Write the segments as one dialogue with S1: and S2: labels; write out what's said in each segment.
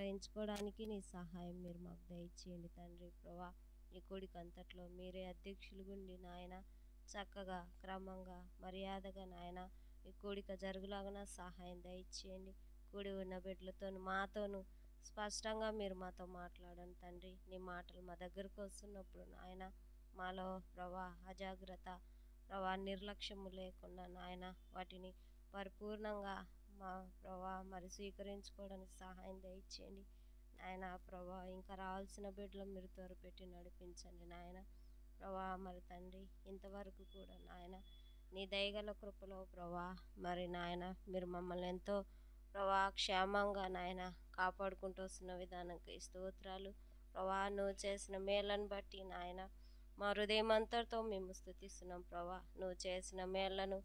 S1: స్వీకరించుకోవడానికి నీ సహాయం మీరు మాకు దయచేయండి తండ్రి. ప్రభా నీ కూడిక అంతట్లో మీరే అధ్యక్షులు గుండి నాయన చక్కగా క్రమంగా మర్యాదగా నాయన ఈ కూడిక జరుగులాగా సహాయం దయచేయండి. కూడి ఉన్న బిడ్డలతోను మాతోను స్పష్టంగా మీరు మాతో మాట్లాడండి తండ్రి. నీ మాటలు మా దగ్గరకు వస్తున్నప్పుడు నాయన మాలో ప్రభా అజాగ్రత్త ప్రభా నిర్లక్ష్యము లేకుండా నాయన వాటిని పరిపూర్ణంగా మా ప్రభా మరి స్వీకరించుకోవడానికి సహాయం దయచేయండి నాయన. ప్రభా ఇంకా రావాల్సిన బిడ్డలు మీరు త్వరపెట్టి నడిపించండి నాయన. ప్రభా మరి తండ్రి ఇంతవరకు కూడా నాయన నీ దయగల కృపలో ప్రభా మరి నాయన మీరు మమ్మల్ని ఎంతో ప్రభా క్షేమంగా నాయన కాపాడుకుంటూ వస్తున్న విధానంకి స్తోత్రాలు. ప్రభా నువ్వు చేసిన మేళ్ళను బట్టి నాయన మా హృదయమంతటితో మేము స్తుతిస్తున్నాం ప్రభా. నువ్వు చేసిన మేళ్లను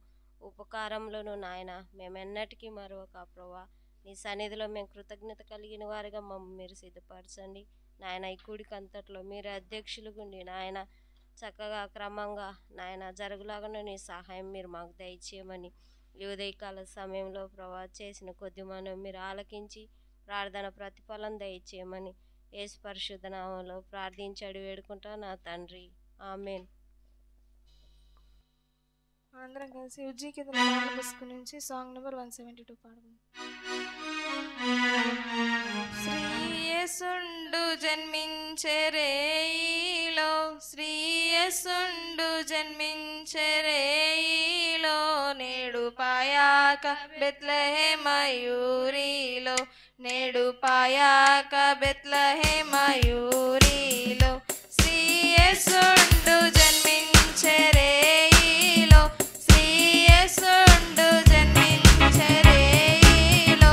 S1: ఉపకారంలోను నాయన మేమెన్నటికీ మరొక ప్రభా నీ సన్నిధిలో మేము కృతజ్ఞత కలిగిన వారిగా మమ్మల్ని మీరు సిద్ధపరచండి నాయన. ఈ కూడిక అంతట్లో మీరు అధ్యక్షులు గుండి నాయన చక్కగా క్రమంగా నాయన జరుగులాగా నీ సహాయం మీరు మాకు దయచేయమని ఈ ఉదయకాల సమయంలో ప్రభా చేసిన కొద్ది మనం మీరు ఆలకించి ప్రార్థన ప్రతిఫలం దయచేయమని యేసు పరిశుద్ధ నామములో ప్రార్థించాడు వేడుకుంటా నా తండ్రి, ఆమేన్.
S2: అందరం కలిసి ఉజ్జీ కింద పుస్తకం నుంచి సాంగ్ నెంబర్ 172 పాడుకుందాం. శ్రీయేసుండు జన్మించే రేయిలో, శ్రీయేసుండు జన్మించే రేయిలో, నేడు పాయాక బెత్లెహేమయూరిలో, నేడు పాయాక బెత్లెహేమయూరిలో, శ్రీయేసుండు జన్మించే రేయిలో, శ్రీయేసుండు జన్మించే రేయిలో,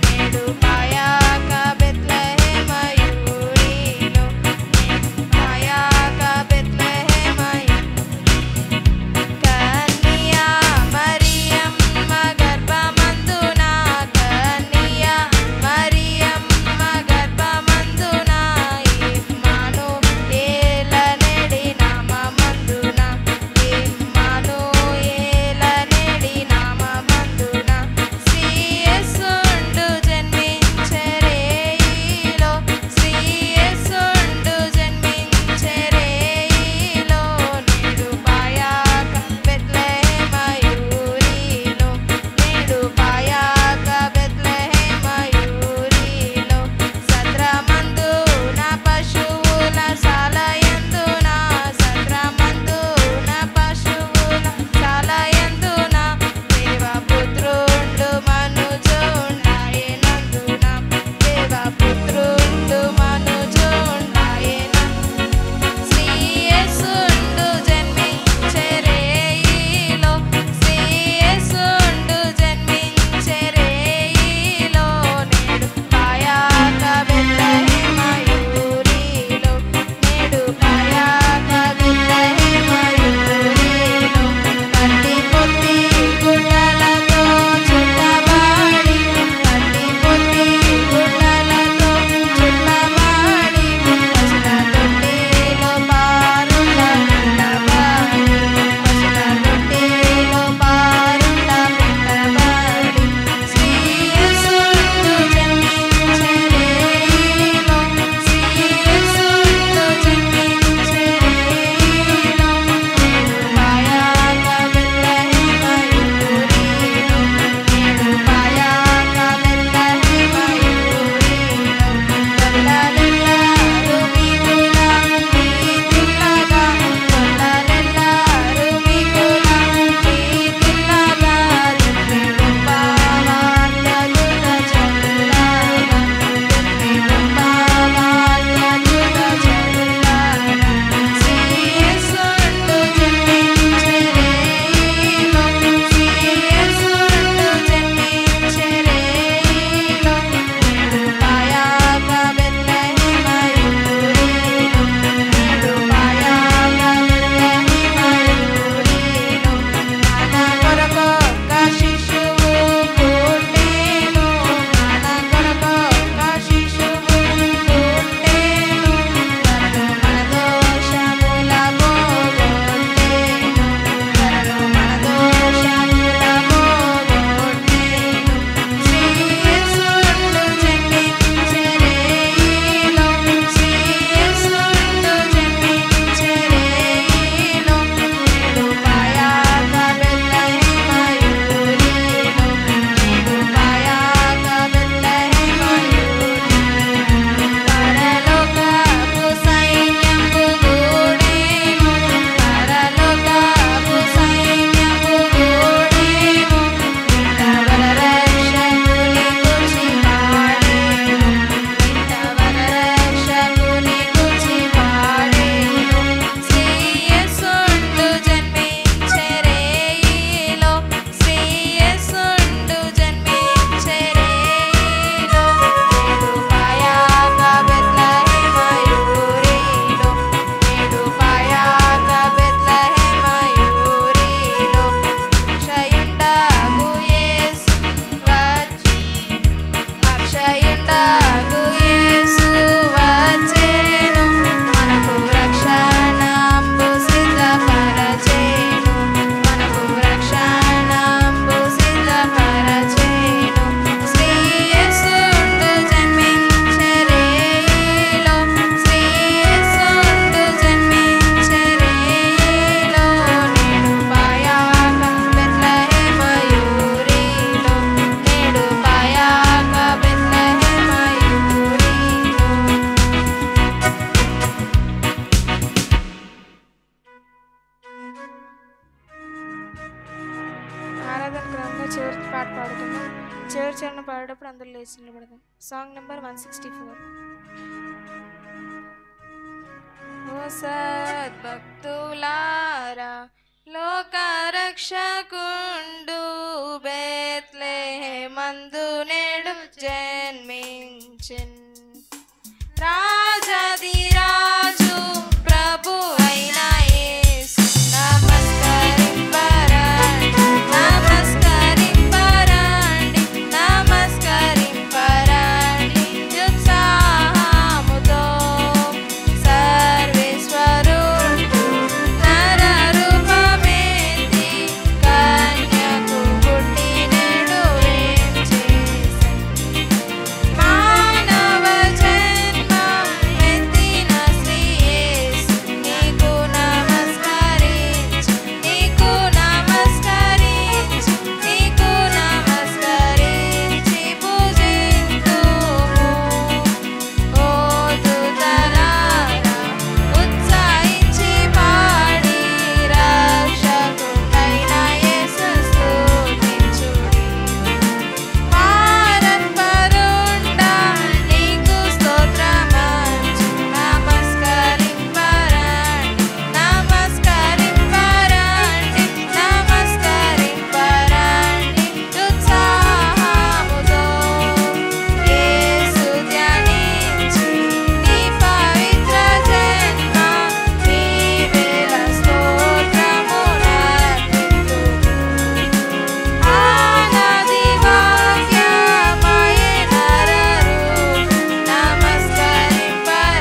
S2: నేడు పాయాక బెత్లెహేమయూరిలో, నేడు పాయాక బెత్లెహేమయూరిలో, కన్యా మరియమ్మ గర్భమందున, కన్యా మరియమ్మ గర్భమందున, ఇమ్మానుయేల నేడి నామమందున, ఆరాధన క్రమంలో చివరి పాట పాడుకుందాం. చివరి చరణం పాడేటప్పుడు అందరూ లేచి నిలబడదాం. Song number 164. ఓ సద్భక్తులారా, లోకరక్షకుండు బెత్లెహేమందు నేడు జన్మించెన్. రాజాదిరాజు ప్రభు అయిన యేసు నమస్కరింపరండి, నమస్కరింపరండి, నమస్కరింపరండి ఉత్సాహముతో. సర్వేశ్వరుడు నరరూపమెత్తి కన్యకు పుట్టి నేడు వేంచేసెను. మానవ జన్మ ఎత్తిన శ్రీ యేసు నీకు నమస్కరించు, నీకు నమస్కరించు, నీకు నమస్కరించి పూజింతుము. ఓ దూతలారా, ఉత్సాహించి పాడి రక్షకుడైన యేసు స్తుతించుడి. పారంపరుండా నీకు స్తోత్రమంచు, నమస్కరింపరండి, నమస్కరింపరండి, నమస్కరింపరండి ఉత్సాహముతో. యేసు ధ్యానించి నీ పవిత్ర జన్మ నీవేల స్తోత్రమునర్పింతుము. ఆనాది వాక్యమయే నరరూపు నమస్కరింపరండి,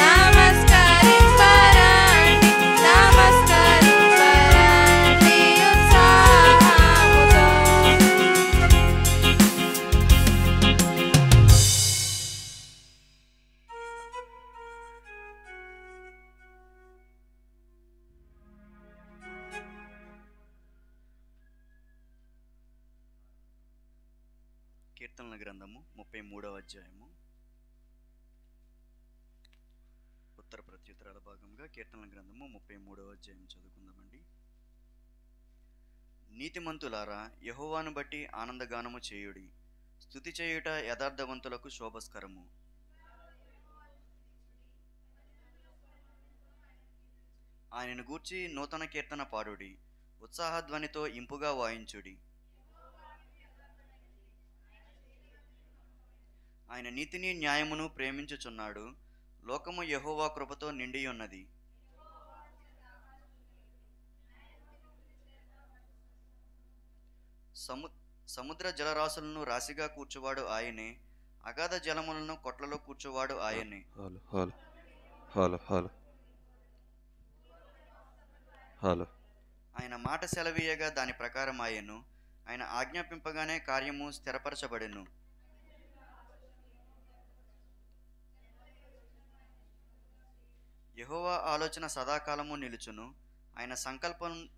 S2: నమస్కరింపరండి, నమస్కరింపరండి ఉత్సాహముతో.
S3: కీర్తనల గ్రంథము 33వ అధ్యాయము ఉత్తర ప్రత్యుత్తరాల భాగంగా కీర్తనల గ్రంథము 33వ అధ్యాయం చదువుకుందామండి. నీతిమంతులారా, యెహోవాను బట్టి ఆనందగానము చేయుడి, స్తుతి చేయుట యథార్థవంతులకు శోభస్కరము. ఆయనను గూర్చి నూతన కీర్తన పాడుడి, ఉత్సాహధ్వనితో ఇంపుగా వాయించుడి. ఆయన నీతిని న్యాయమును ప్రేమించుచున్నాడు, లోకము యెహోవా కృపతో నిండియున్నది. సముద్ర జలరాశులను రాశిగా కూర్చువాడు ఆయనే, అగాధ జలములను కొట్లలో కూర్చువాడు ఆయనే. ఆయన మాట సెలవీయగా దాని ప్రకారం ఆయను, ఆయన ఆజ్ఞాపింపగానే కార్యము స్థిరపరచబడెను. యెహోవా ఆలోచన సదాకాలము నిలుచును, ఆయన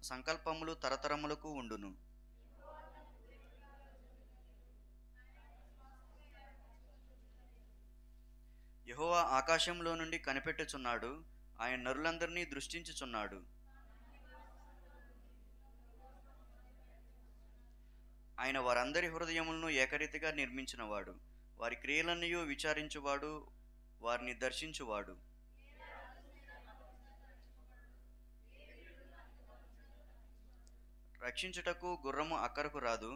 S3: సంకల్పములు తరతరములకు ఉండును. యెహోవా ఆకాశంలో నుండి కనిపెట్టుచున్నాడు, ఆయన నరులందరినీ దృష్టించుచున్నాడు. ఆయన వారందరి హృదయములను ఏకరీతిగా నిర్మించినవాడు, వారి క్రియలన్నీ విచారించువాడు, వారిని దర్శించువాడు. రక్షించుటకు గుర్రము అక్కరకు రాదు,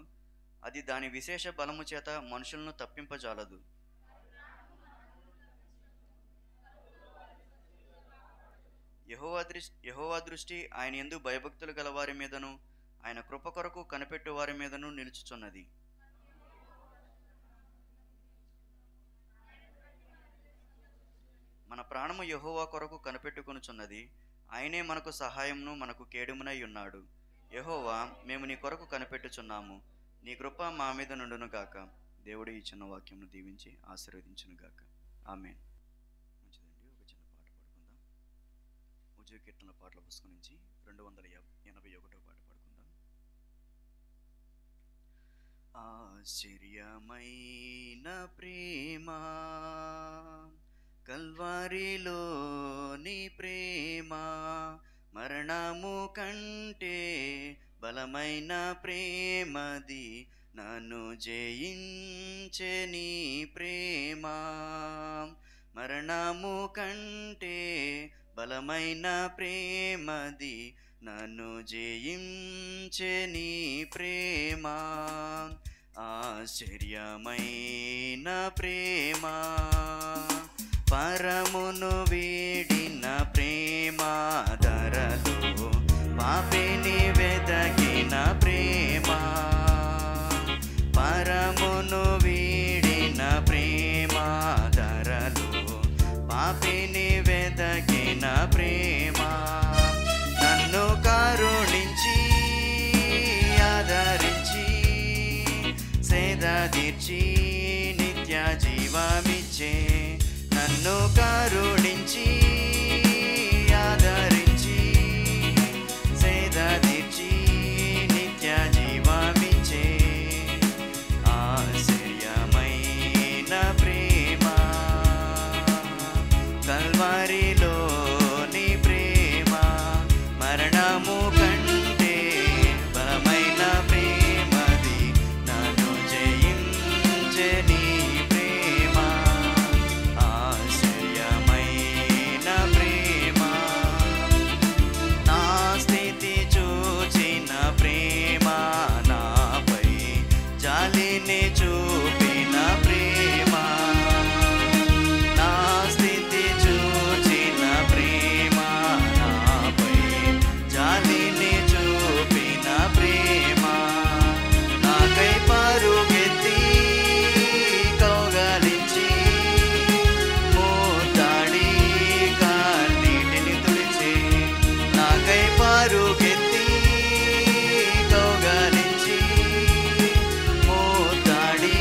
S3: అది దాని విశేష బలము చేత మనుషులను తప్పింపజాలదు. యెహోవా దృష్టి ఆయన యందు భయభక్తులు గల వారి మీదను, ఆయన కృప కొరకు కనిపెట్టు వారి మీదను నిలుచుచున్నది. మన ప్రాణము యెహోవా కొరకు కనిపెట్టుకొనుచున్నది, ఆయనే మనకు సహాయమును మనకు కేడుమునై ఉన్నాడు. యెహోవా, మేము నీ కొరకు కనిపెట్టుచున్నాము, నీ కృప మా మీద నుండును గాక. దేవుడు ఈ చిన్న వాక్యమును దీవించి ఆశీర్వదించును గాక. ఆమేన్. మంచిదండి, ఒక చిన్న పాట పాడుకుందాం. ఉజ్జీవ కీర్తనల పాటల పుస్తకం నుంచి 281వ పాట పాడుకుందాం. ఆశ్చర్యమైన ప్రేమ, కల్వారిలోని ప్రేమ, మరణము కంటే బలమైన ప్రేమది నన్ను జయించే నీ ప్రేమ. మరణము కంటే బలమైన ప్రేమది నన్ను జయించే నీ ప్రేమ. ఆశ్చర్యమైన ప్రేమ, పరమును వీడిన ప్రేమ, ధరలో పాపిని వెదకిన ప్రేమ. పరమును వీడిన ప్రేమ, ధరలో పాపిని వెదకిన ప్రేమ. నన్ను కరుణించి ఆదరించి సేద తీర్చి నిత్య జీవమిచ్చే. నన్ను కరుణించి ఆదరించి సేద తీర్చి నిత్య జీవమిచ్చే. ఆశ్చర్యమైన ప్రేమ, కల్వరిలోని ప్రేమ, మరణము కంటే బలమైన ప్రేమది నన్ను జయించే నీ ప్రేమ. ఆశ్చర్యమైన ప్రేమ, నా స్థితి చూచిన ప్రేమ, నాపై జాలిని చూపిన ప్రేమ. నా స్థితి చూచిన ప్రేమ, నాపై జాలిని చూపిన ప్రేమ. నాకై పరుగెత్తి కౌగలించి మోతాడి కన్నీటిని తుడిచే. నాకై పరుగెత్తి కౌగలించి మోతాడి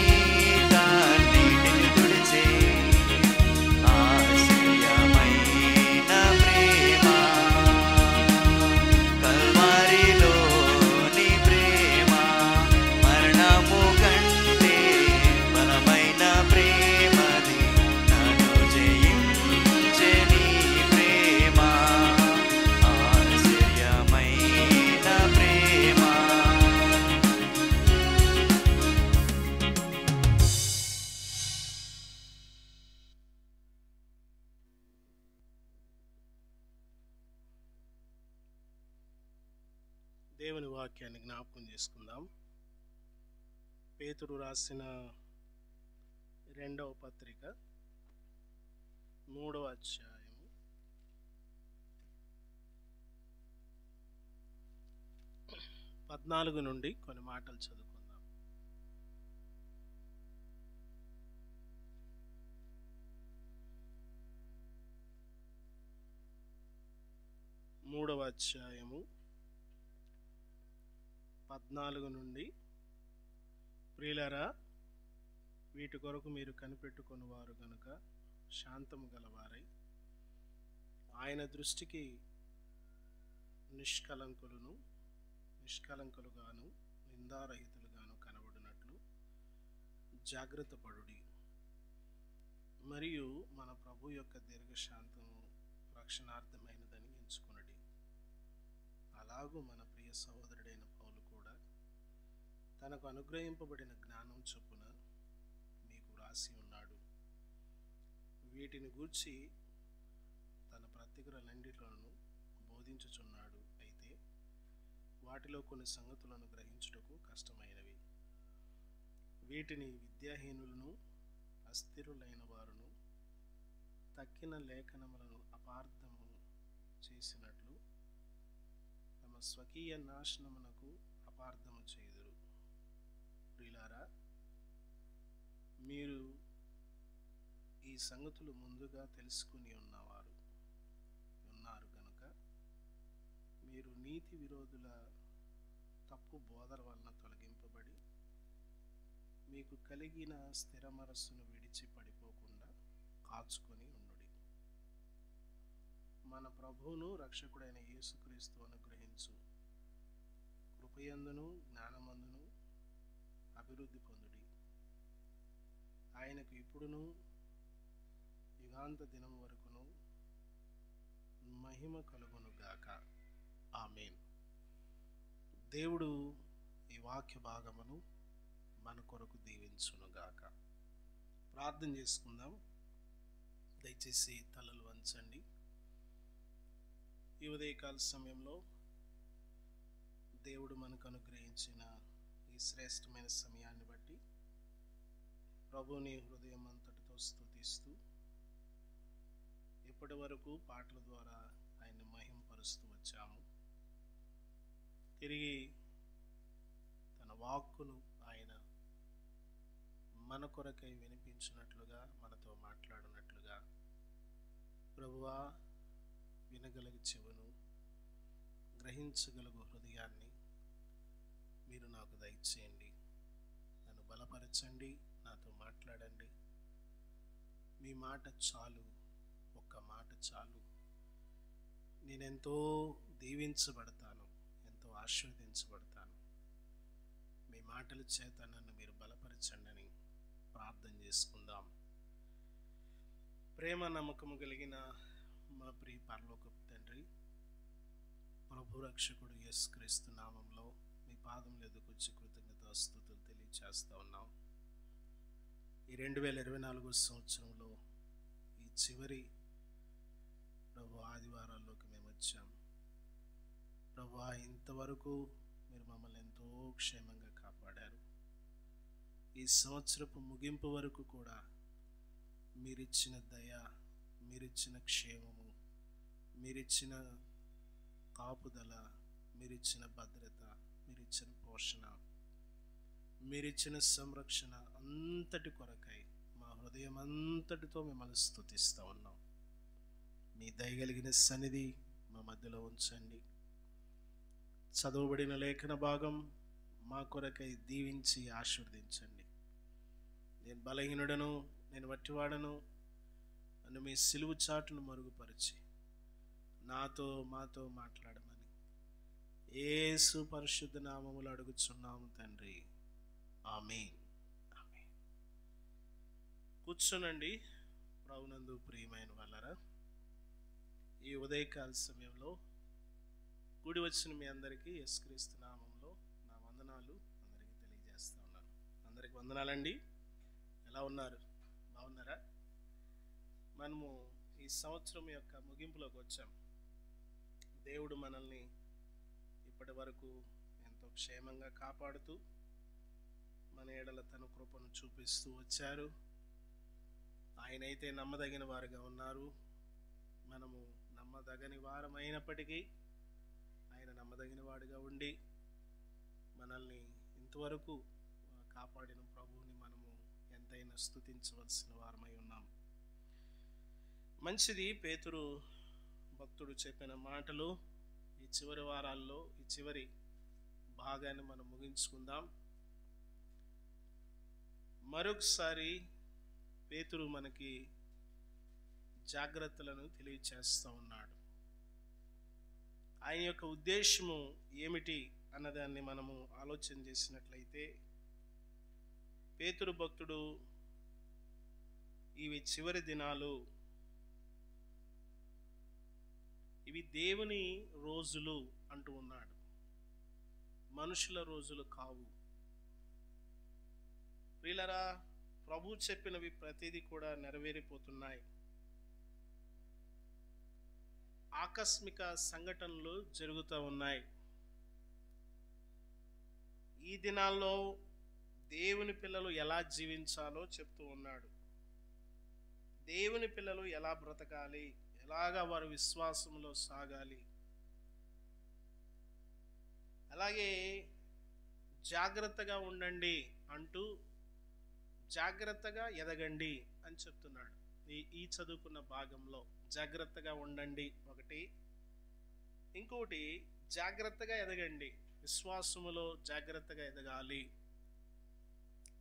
S3: కన్నీటిని తుడిచే. ఆశ్చర్యమైన ప్రేమ, కల్వరిలోని ప్రేమ, మరణము కంటే బలమైన ప్రేమది నన్ను జయించే నీ ప్రేమ. ఆశ్చర్యమైన ప్రేమ.
S4: దేవుని వాక్యాన్ని జ్ఞాపకం చేసుకుందాం. పేతురు రాసిన 2వ పత్రిక 3వ అధ్యాయము 14 నుండి కొన్ని మాటలు చదువుకుందాం. మూడవ అధ్యాయము 14 నుండి, ప్రియులారా, వీటి కొరకు మీరు కనిపెట్టుకుని వారు గనుక శాంతము గలవారై ఆయన దృష్టికి నిష్కలంకులుగాను నిందారహితులుగాను కనబడినట్లు జాగ్రత్త పడుడి. మరియు మన ప్రభు యొక్క దీర్ఘశాంతము రక్షణార్థమైనదని ఎంచుకునడి. అలాగూ మన ప్రియ సహోదరుడైన పౌలు కూడా తనకు అనుగ్రహింపబడిన జ్ఞానం చొప్పున మీకు రాసి ఉన్నాడు. వీటిని గూర్చి తన పత్రికలన్నిటిలోనూ బోధించుచున్నాడు. అయితే వాటిలో కొన్ని సంగతులను గ్రహించుటకు కష్టమైనవి. వీటిని విద్యాహీనులను అస్థిరులైన వారును తక్కిన లేఖనములను అపార్థము చేసినట్లు తమ స్వకీయ నాశనమునకు అపార్థము చేయుదురు. ప్రియులారా, మీరు ఈ సంగతులు ముందుగా తెలుసుకుని ఉన్నారు గనుక మీరు నీతి విరోధుల తప్పు బోధల వలన తొలగింపబడి మీకు కలిగిన స్థిర మనస్సును విడిచి పడిపోకుండా కాచుకొని ఉండుడి. మన ప్రభువును రక్షకుడైన యేసుక్రీస్తు అనుగ్రహించు కృపయందును జ్ఞానమందును అభివృద్ధి పొందుడి. ఆయనకు ఇప్పుడును యుగాంత దినం వరకును మహిమ కలుగును గాక. ఆమేన్. దేవుడు ఈ వాక్య భాగమును మన కొరకు దీవించునుగాక. ప్రార్థన చేసుకుందాం. దయచేసి తలలు వంచండి. ఈ ఉదయకాల సమయంలో దేవుడు మనకు అనుగ్రహించిన ఈ శ్రేష్టమైన సమయాన్ని బట్టి ప్రభుని హృదయం అంతటితో స్తుతిస్తూ ఇప్పటి వరకు పాటల ద్వారా ఆయన్ని మహింపరుస్తూ వచ్చాము. తిరిగి తన వాక్కును ఆయన మన కొరకై వినిపించినట్లుగా, మనతో మాట్లాడినట్లుగా, ప్రభువా వినగలిగ చెవును, గ్రహించగలుగు హృదయాన్ని మీరు నాకు దయచేయండి. నన్ను బలపరచండి, నాతో మాట్లాడండి. మీ మాట చాలు, ఒక్క మాట చాలు. నేనెంతో దీవించబడతాను, ఎంతో ఆశీర్వదించబడతాను. మీ మాటల చేత నన్ను మీరు బలపరచండి అని ప్రార్థన చేసుకుందాం. ప్రేమ నమ్మకము కలిగిన మా ప్రియ పరలోకపు తండ్రి, ప్రభు రక్షకుడు యేసుక్రీస్తు నామంలో మీ పాదముల ఎదుకు వచ్చి కృతజ్ఞతాస్తుతులు తెలియచేస్తా ఉన్నాం. ఈ 2024 సంవత్సరంలో ఈ చివరి ప్రభు ఆదివారాల్లోకి మేము వచ్చాం. ప్రభు ఇంతవరకు మీరు మమ్మల్ని ఎంతో క్షేమంగా కాపాడారు. ఈ సంవత్సరపు ముగింపు వరకు కూడా మీరిచ్చిన దయ, మీరిచ్చిన క్షేమము, మీరిచ్చిన కాపుదల, మీరిచ్చిన భద్రత, మీరిచ్చిన పోషణ, మీరిచ్చిన సంరక్షణ అంతటి కొరకై మా హృదయం అంతటితో మిమ్మల్ని స్తుతిస్తూ ఉన్నాం. మీ దయగలిగిన సన్నిధి మా మధ్యలో ఉంచండి. చదవబడిన లేఖన భాగం మా కొరకై దీవించి ఆశీర్వదించండి. నేను బలహీనుడను, నేను వట్టివాడను, నన్ను మీ సిలువు చాటును మరుగుపరిచి మాతో మాట్లాడమని యేసు పరిశుద్ధ నామములో అడుగుచున్నాము తండ్రి, ఆమేన్. ఆమేన్. కూర్చోనండి. ప్రభునందు ప్రియమైన వాళ్ళరా, ఈ ఉదయకాల సమయంలో కూడి వచ్చిన మీ అందరికీ యేసుక్రీస్తు నామంలో నా వందనాలు అందరికీ తెలియజేస్తా ఉన్నాను. అందరికి వందనాలండి. ఎలా ఉన్నారు? బాగున్నారా? మనము ఈ సంవత్సరం యొక్క ముగింపులోకి వచ్చాం. దేవుడు మనల్ని ఇప్పటి వరకు ఎంతో క్షేమంగా కాపాడుతూ మన ఎడల తన కృపను చూపిస్తూ వచ్చారు. ఆయనైతే నమ్మదగిన వారుగా ఉన్నారు. మనము నమ్మదగని వారమైనప్పటికీ ఆయన నమ్మదగిన వాడిగా ఉండి మనల్ని ఇంతవరకు కాపాడిన ప్రభువుని మనము ఎంతైనా స్తుతించవలసిన వారమై ఉన్నాం. మంచిది. పేతురు భక్తుడు చెప్పిన మాటలు ఈ చివరి వారాల్లో, ఈ చివరి భాగాన్ని మనం ముగించుకుందాం. మరొకసారి పేతురు మనకి జాగ్రత్తలను తెలియచేస్తూ ఉన్నాడు. ఆయన యొక్క ఉద్దేశము ఏమిటి అన్నదాన్ని మనము ఆలోచన చేసినట్లయితే, పేతురు భక్తుడు ఇవి చివరి దినాలు, ఇవి దేవుని రోజులు అంటూ ఉన్నాడు. మనుషుల రోజులు కావు. ప్రియులారా, ప్రభు చెప్పినవి ప్రతిదీ కూడా నెరవేరిపోతున్నాయి. ఆకస్మిక సంఘటనలు జరుగుతూ ఉన్నాయి. ఈ దినాల్లో దేవుని పిల్లలు ఎలా జీవించాలో చెప్తూ ఉన్నాడు. దేవుని పిల్లలు ఎలా బ్రతకాలి, ఎలాగా వారు విశ్వాసంలో సాగాలి, అలాగే జాగ్రత్తగా ఉండండి అంటూ జాగ్రత్తగా ఎదగండి అని చెప్తున్నాడు. ఈ చదువుకున్న భాగంలో జాగ్రత్తగా ఉండండి ఒకటి, ఇంకోటి జాగ్రత్తగా ఎదగండి, విశ్వాసములో జాగ్రత్తగా ఎదగాలి.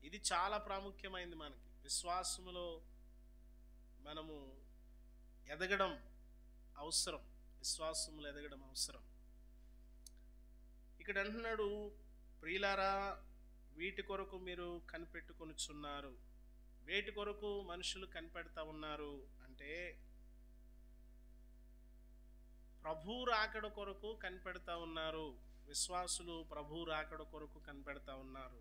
S4: ఇది చాలా ప్రాముఖ్యమైనది. మనకి విశ్వాసములో మనము ఎదగడం అవసరం. విశ్వాసములో ఎదగడం అవసరం. ఇక్కడ అంటున్నాడు, ప్రియులారా వీటి కొరకు మీరు కనిపెట్టుకొనుచున్నారు. వేటి కొరకు మనుషులు కనిపెడతా ఉన్నారు అంటే, ప్రభు రాకడ కొరకు కనిపెడతా ఉన్నారు. విశ్వాసులు ప్రభు రాకడ కొరకు కనిపెడతా ఉన్నారు.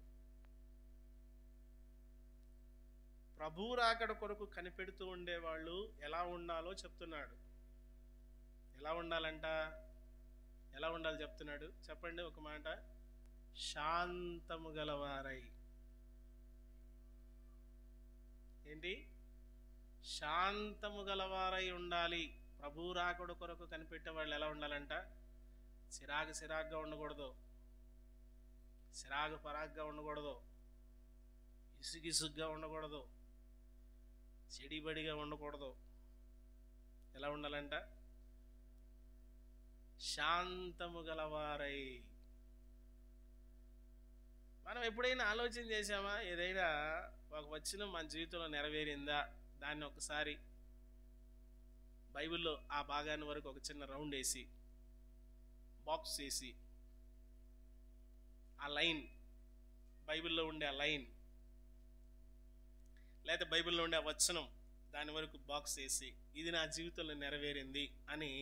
S4: ప్రభు రాకడ కొరకు కనిపెడుతూ ఉండేవాళ్ళు ఎలా ఉండాలో చెప్తున్నాడు. ఎలా ఉండాలంట? ఎలా ఉండాలి చెప్తున్నాడు, చెప్పండి ఒక మాట. శాంతము గలవారై. ఏంటి? శాంతము గలవారై ఉండాలి. ప్రభు రాకడ కొరకు కనిపెట్టే వాళ్ళు ఎలా ఉండాలంట? సిరాగ్గా ఉండకూడదు, పరాగ్గా ఉండకూడదు, ఇసుగిసుగ్గా ఉండకూడదు, చెడిబడిగా ఉండకూడదు. ఎలా ఉండాలంట? శాంతము గలవారై. మనం ఎప్పుడైనా ఆలోచన చేసామా? ఏదైనా ఒక వచనం మన జీవితంలో నెరవేరిందా? దాన్ని ఒకసారి బైబిల్లో ఆ భాగాన్ని వరకు ఒక చిన్న రౌండ్ వేసి, బాక్స్ వేసి, ఆ లైన్, బైబిల్లో ఉండే ఆ లైన్, లేకపోతే బైబిల్లో ఉండే ఆ వచనం, దాని వరకు బాక్స్ వేసి ఇది నా జీవితంలో నెరవేరింది అని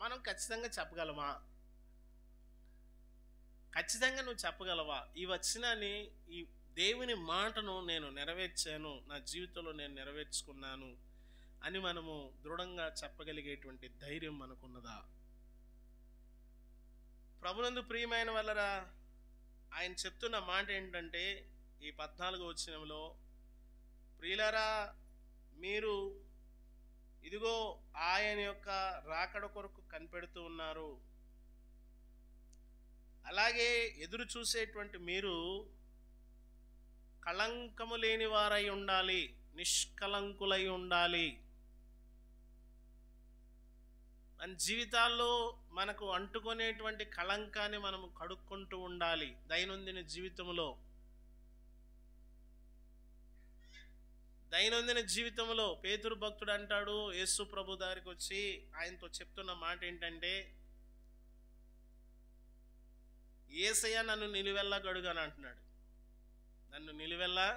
S4: మనం ఖచ్చితంగా చెప్పగలమా? ఖచ్చితంగా నువ్వు చెప్పగలవా? ఈ వచనాన్ని, ఈ దేవుని మాటను నేను నెరవేర్చాను, నా జీవితంలో నేను నెరవేర్చుకున్నాను అని మనము దృఢంగా చెప్పగలిగేటువంటి ధైర్యం మనకున్నదా? ప్రభునందు ప్రియమైన వాళ్ళరా, ఆయన చెప్తున్న మాట ఏంటంటే ఈ 14వ వచనంలో, ప్రియులారా మీరు ఇదిగో ఆయన యొక్క రాకడ కొరకు కనిపెడుతూ ఉన్నారు. అలాగే ఎదురు చూసేటువంటి మీరు కళంకము లేని వారై ఉండాలి, నిష్కలంకులై ఉండాలి. మన జీవితాల్లో మనకు అంటుకునేటువంటి కళంకాన్ని మనము కడుక్కుంటూ ఉండాలి. దైనందిన జీవితంలో పేతురు భక్తుడు అంటాడు, యేసు ప్రభు దగ్గరికి వచ్చి ఆయనతో చెప్తున్న మాట ఏంటంటే, యేసయ్య నన్ను నిలువెల్లా గడుగు అని అంటున్నాడు. నన్ను నిలువెల్లా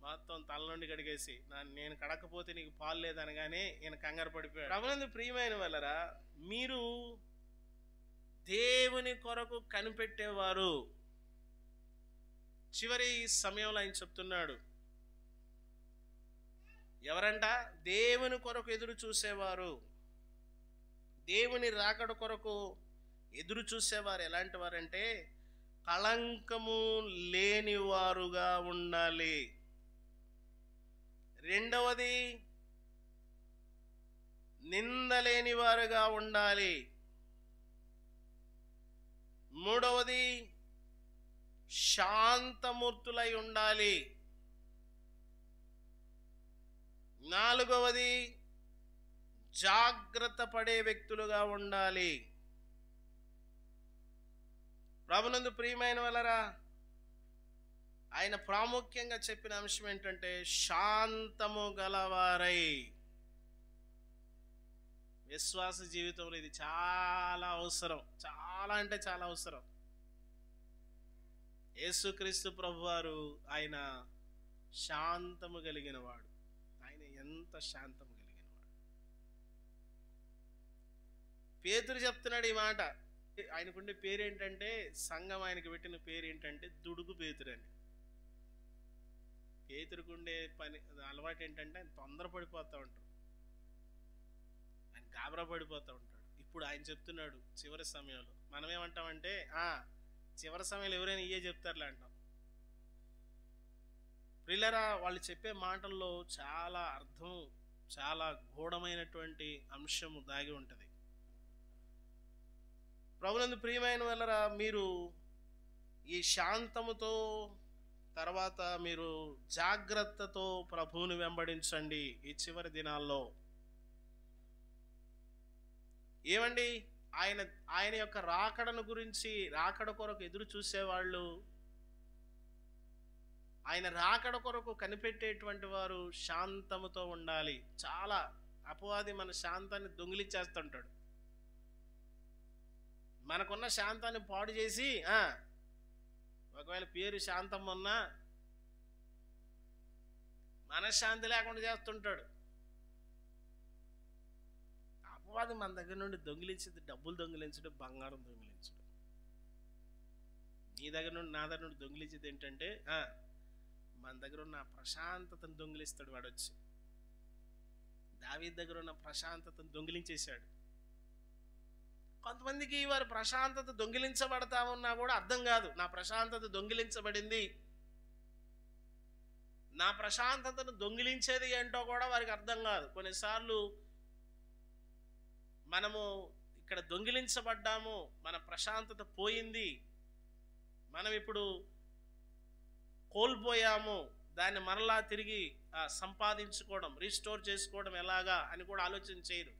S4: మొత్తం తల నుండి కడిగేసి, నేను కడకపోతే నీకు పాలు లేదనగానే ఈయన కంగారు పడిపోయాడు. ప్రభునందు ప్రియమైన వాళ్ళరా, మీరు దేవుని కొరకు కనిపెట్టేవారు. చివరి సమయంలో ఆయన చెప్తున్నాడు, ఎవరంట? దేవుని కొరకు ఎదురు చూసేవారు, దేవుని రాకడ కొరకు ఎదురు చూసేవారు. ఎలాంటి వారంటే కళంకము లేనివారుగా ఉండాలి. రెండవది, నిందలేని వారుగా ఉండాలి. మూడవది, శాంతమూర్తులై ఉండాలి. నాలుగవది, జాగ్రత్త పడే వ్యక్తులుగా ఉండాలి. ప్రభునందు ప్రియమైన వాళ్ళరా, ఆయన ప్రాముఖ్యంగా చెప్పిన అంశం ఏంటంటే శాంతము గలవారై. విశ్వాస జీవితంలో ఇది చాలా అవసరం, చాలా అంటే చాలా అవసరం. యేసుక్రీస్తు ప్రభువారు ఆయన శాంతము కలిగిన వాడు. ఆయన ఎంత శాంతము కలిగిన వాడు. పేతురు చెప్తున్నాడు ఈ మాట. ఆయనకుండే పేరేంటంటే, సంఘం ఆయనకు పెట్టిన పేరు ఏంటంటే దుడుగు పేతురు అని. పేతురుకుండే అలవాటు ఏంటంటే ఆయన తొందరపడిపోతూ ఉంటాడు, ఆయన గాబరా పడిపోతూ ఉంటాడు. ఇప్పుడు ఆయన చెప్తున్నాడు చివరి సమయంలో. మనం ఏమంటామంటే చివరి సమయంలో ఎవరైనా ఇయ్యే చెప్తారులే అంటాం. ప్రియులారా, వాళ్ళు చెప్పే మాటల్లో చాలా అర్థం, చాలా గూఢమైనటువంటి అంశము దాగి ఉంటుంది. ప్రభునందు ప్రియమైన వాళ్ళరా, మీరు ఈ శాంతముతో, తర్వాత మీరు జాగ్రత్తతో ప్రభువుని వెంబడించండి ఈ చివరి దినాల్లో. ఏమండి, ఆయన యొక్క రాకడను గురించి, రాకడ కొరకు ఎదురు చూసేవాళ్ళు, ఆయన రాకడ కొరకు కనిపెట్టేటువంటి వారు శాంతముతో ఉండాలి. చాలా అపవాది మన శాంతాన్ని దొంగిలించేస్తుంటాడు. మనకున్న శాంతాన్ని పాడు చేసి, ఒకవేళ పేరు శాంతం ఉన్నా మనశ్శాంతి లేకుండా చేస్తుంటాడు. అపవాది మన దగ్గర నుండి దొంగిలించేది డబ్బులు దొంగిలించడం, బంగారం దొంగిలించడం. నీ దగ్గర నుండి నా దగ్గర నుండి దొంగిలించేది ఏంటంటే మన దగ్గర ఉన్న ప్రశాంతతను దొంగిలిస్తాడు వాడు వచ్చి. దావీదు దగ్గర ఉన్న ప్రశాంతతను దొంగిలించేశాడు. కొంతమందికి వారి ప్రశాంతత దొంగిలించబడతా ఉన్నా కూడా అర్థం కాదు, నా ప్రశాంతత దొంగిలించబడింది. నా ప్రశాంతతను దొంగిలించేది ఏంటో కూడా వారికి అర్థం కాదు. కొన్నిసార్లు మనము ఇక్కడ దొంగిలించబడ్డాము, మన ప్రశాంతత పోయింది, మనం ఇప్పుడు కోల్పోయాము, దాన్ని మరలా తిరిగి సంపాదించుకోవడం, రీస్టోర్ చేసుకోవడం ఎలాగా అని కూడా ఆలోచన చేయరు.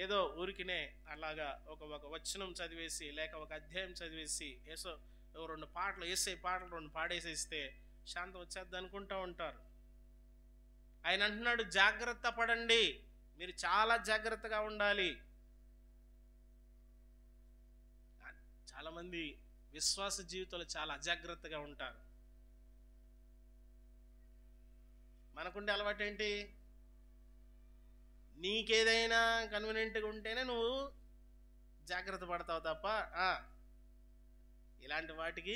S4: ఏదో ఊరికినే అలాగా ఒక వచనం చదివేసి లేక ఒక అధ్యాయం చదివేసి ఏసో 2 పాటలు ఏసే పాటలు 2 పాడేసేస్తే శాంతం వచ్చేద్ది అనుకుంటూ ఉంటారు. ఆయన అంటున్నాడు, జాగ్రత్త పడండి, మీరు చాలా జాగ్రత్తగా ఉండాలి. చాలామంది విశ్వాస జీవితంలో చాలా అజాగ్రత్తగా ఉంటారు. మనకుండే అలవాటు ఏంటి? నీకేదైనా కన్వీనియంట్గా ఉంటేనే నువ్వు జాగ్రత్త పడతావు తప్ప ఇలాంటి వాటికి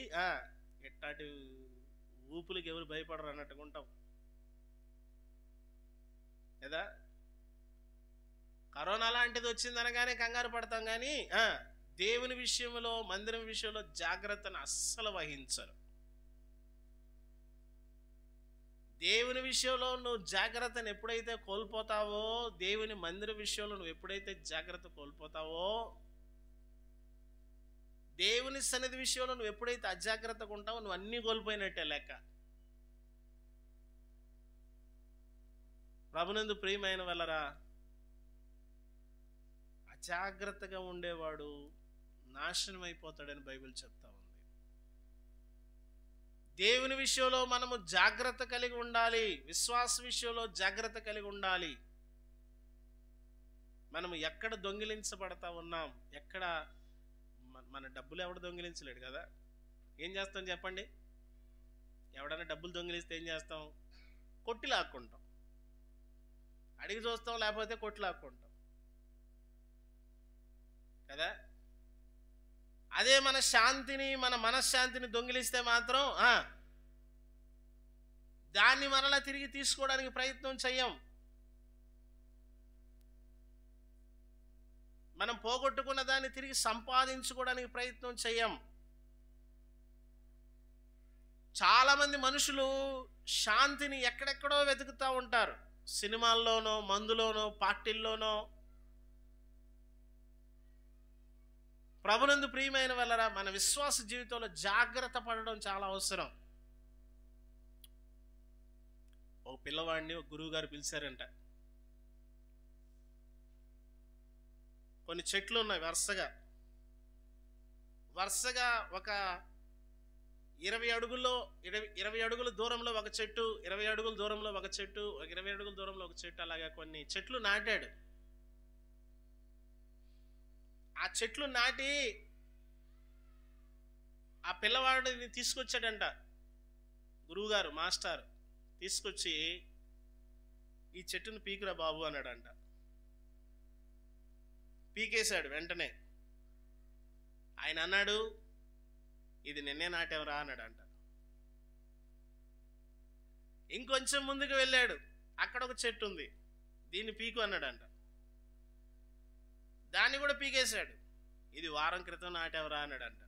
S4: ఎట్టాటి ఊపులకి ఎవరు భయపడరు అన్నట్టుగా ఉంటాం కదా. కరోనా లాంటిది వచ్చిందనగానే కంగారు పడతాం, కానీ దేవుని విషయంలో, మందిరం విషయంలో జాగ్రత్తను అస్సలు వహించరు. దేవుని విషయంలో నువ్వు జాగ్రత్తను ఎప్పుడైతే కోల్పోతావో, దేవుని మందిర విషయంలో నువ్వు ఎప్పుడైతే జాగ్రత్త కోల్పోతావో, దేవుని సన్నిధి విషయంలో నువ్వు ఎప్పుడైతే అజాగ్రత్తగా ఉంటావో నువ్వు అన్నీ కోల్పోయినట్టే లెక్క. ప్రభునందు ప్రియమైన వాళ్ళరా, అజాగ్రత్తగా ఉండేవాడు నాశనం అయిపోతాడని బైబిల్ చెప్తా ఉంది. దేవుని విషయంలో మనము జాగ్రత్త కలిగి ఉండాలి, విశ్వాస విషయంలో జాగ్రత్త కలిగి ఉండాలి. మనము ఎక్కడ దొంగిలించబడతా ఉన్నాం, ఎక్కడ మన డబ్బులు ఎవడు దొంగిలించలేడు కదా. ఏం చేస్తాం చెప్పండి? ఎవడన్నా డబ్బులు దొంగిలిస్తే ఏం చేస్తాం? కొట్టి లాక్కుంటాం, అడిగి చూస్తాం, లేకపోతే కొట్టి లాక్కుంటాం కదా. అదే మన శాంతిని, మన మనశ్శాంతిని దొంగిలిస్తే మాత్రం దాన్ని మరలా తిరిగి తీసుకోవడానికి ప్రయత్నం చెయ్యం. మనం పోగొట్టుకున్న దాన్ని తిరిగి సంపాదించుకోవడానికి ప్రయత్నం చెయ్యం. చాలామంది మనుషులు శాంతిని ఎక్కడెక్కడో వెతుకుతూ ఉంటారు, సినిమాల్లోనో, మందులోనో, పార్టీల్లోనో. ప్రభునందు ప్రియమైన వాళ్ళరా, మన విశ్వాస జీవితంలో జాగ్రత్త పడడం చాలా అవసరం. ఒక పిల్లవాడిని ఒక గురువు గారు పిలిచారంట. కొన్ని చెట్లు ఉన్నాయి వరుసగా ఒక 20 అడుగుల దూరంలో ఒక చెట్టు, 20 అడుగుల దూరంలో ఒక చెట్టు, 20 అడుగుల దూరంలో ఒక చెట్టు, అలాగా కొన్ని చెట్లు నాటాడు. ఆ చెట్లు నాటి ఆ పిల్లవాడిని తీసుకొచ్చాడంట గురువుగారు, మాస్టర్ తీసుకొచ్చి, ఈ చెట్టును పీకురా బాబు అన్నాడంట. పీకేశాడు వెంటనే. ఆయన అన్నాడు, ఇది నిన్నే నాటేవరా అన్నాడంట. ఇంకొంచెం ముందుకు వెళ్ళాడు, అక్కడ ఒక చెట్టు ఉంది, దీన్ని పీకు అన్నాడంట. దాన్ని కూడా పీకేశాడు, ఇది వారం క్రితం నాటేవరా అన్నాడంట.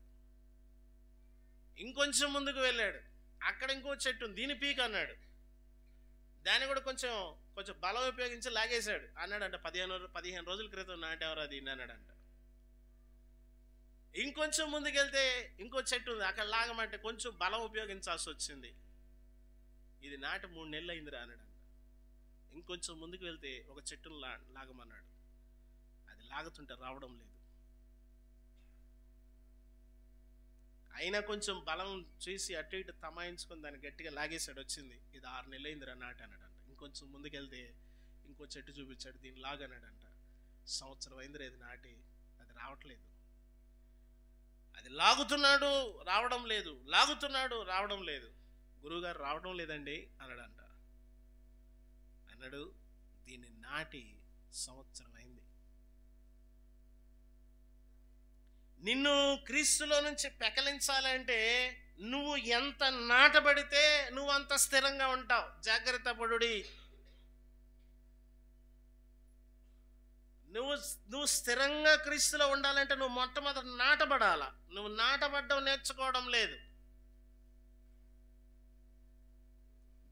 S4: ఇంకొంచెం ముందుకు వెళ్ళాడు, అక్కడ ఇంకో చెట్టు ఉంది, దీన్ని పీకు అన్నాడు. దాన్ని కూడా కొంచెం బలం ఉపయోగించి లాగేశాడు. అన్నాడంట, 15 రోజుల క్రితం నాటేవరా దీన్ని అన్నాడంట. ఇంకొంచెం ముందుకెళ్తే ఇంకో చెట్టు ఉంది, అక్కడ లాగమంటే కొంచెం బలం ఉపయోగించాల్సి వచ్చింది. ఇది నాటి 3 నెలలు అయిందిరా అన్నాడంట. ఇంకొంచెం ముందుకు వెళ్తే ఒక చెట్టును లాగమన్నాడు. అది లాగుతుంటే రావడం లేదు. అయినా కొంచెం బలం చూసి అటు ఇటు తమాయించుకొని దాన్ని గట్టిగా లాగేశాడు, వచ్చింది. ఇది 6 నెలలు అయిందిరా నాటి అన్నాడంట. ఇంకొంచెం ముందుకెళ్తే ఇంకో చెట్టు చూపించాడు, దీన్ని లాగన్నాడంట. సంవత్సరం అయిందిరా ఇది నాటి, అది రావట్లేదు. అది లాగుతున్నాడు, రావడం లేదు, లాగుతున్నాడు, రావడం లేదు. గురువుగారు రావడం లేదండి అన్నాడంట. అన్నాడు, దీన్ని నాటి సంవత్సరం అయింది. నిన్ను క్రీస్తులో నుంచి పెకలించాలంటే నువ్వు ఎంత నాటబడితే నువ్వు అంత స్థిరంగా ఉంటావు. జాగ్రత్త పడుడి. నువ్వు స్థిరంగా క్రీస్తులో ఉండాలంటే నువ్వు మొట్టమొదటి నాటబడాలా. నువ్వు నాటబడ్డం నేర్చుకోవడం లేదు.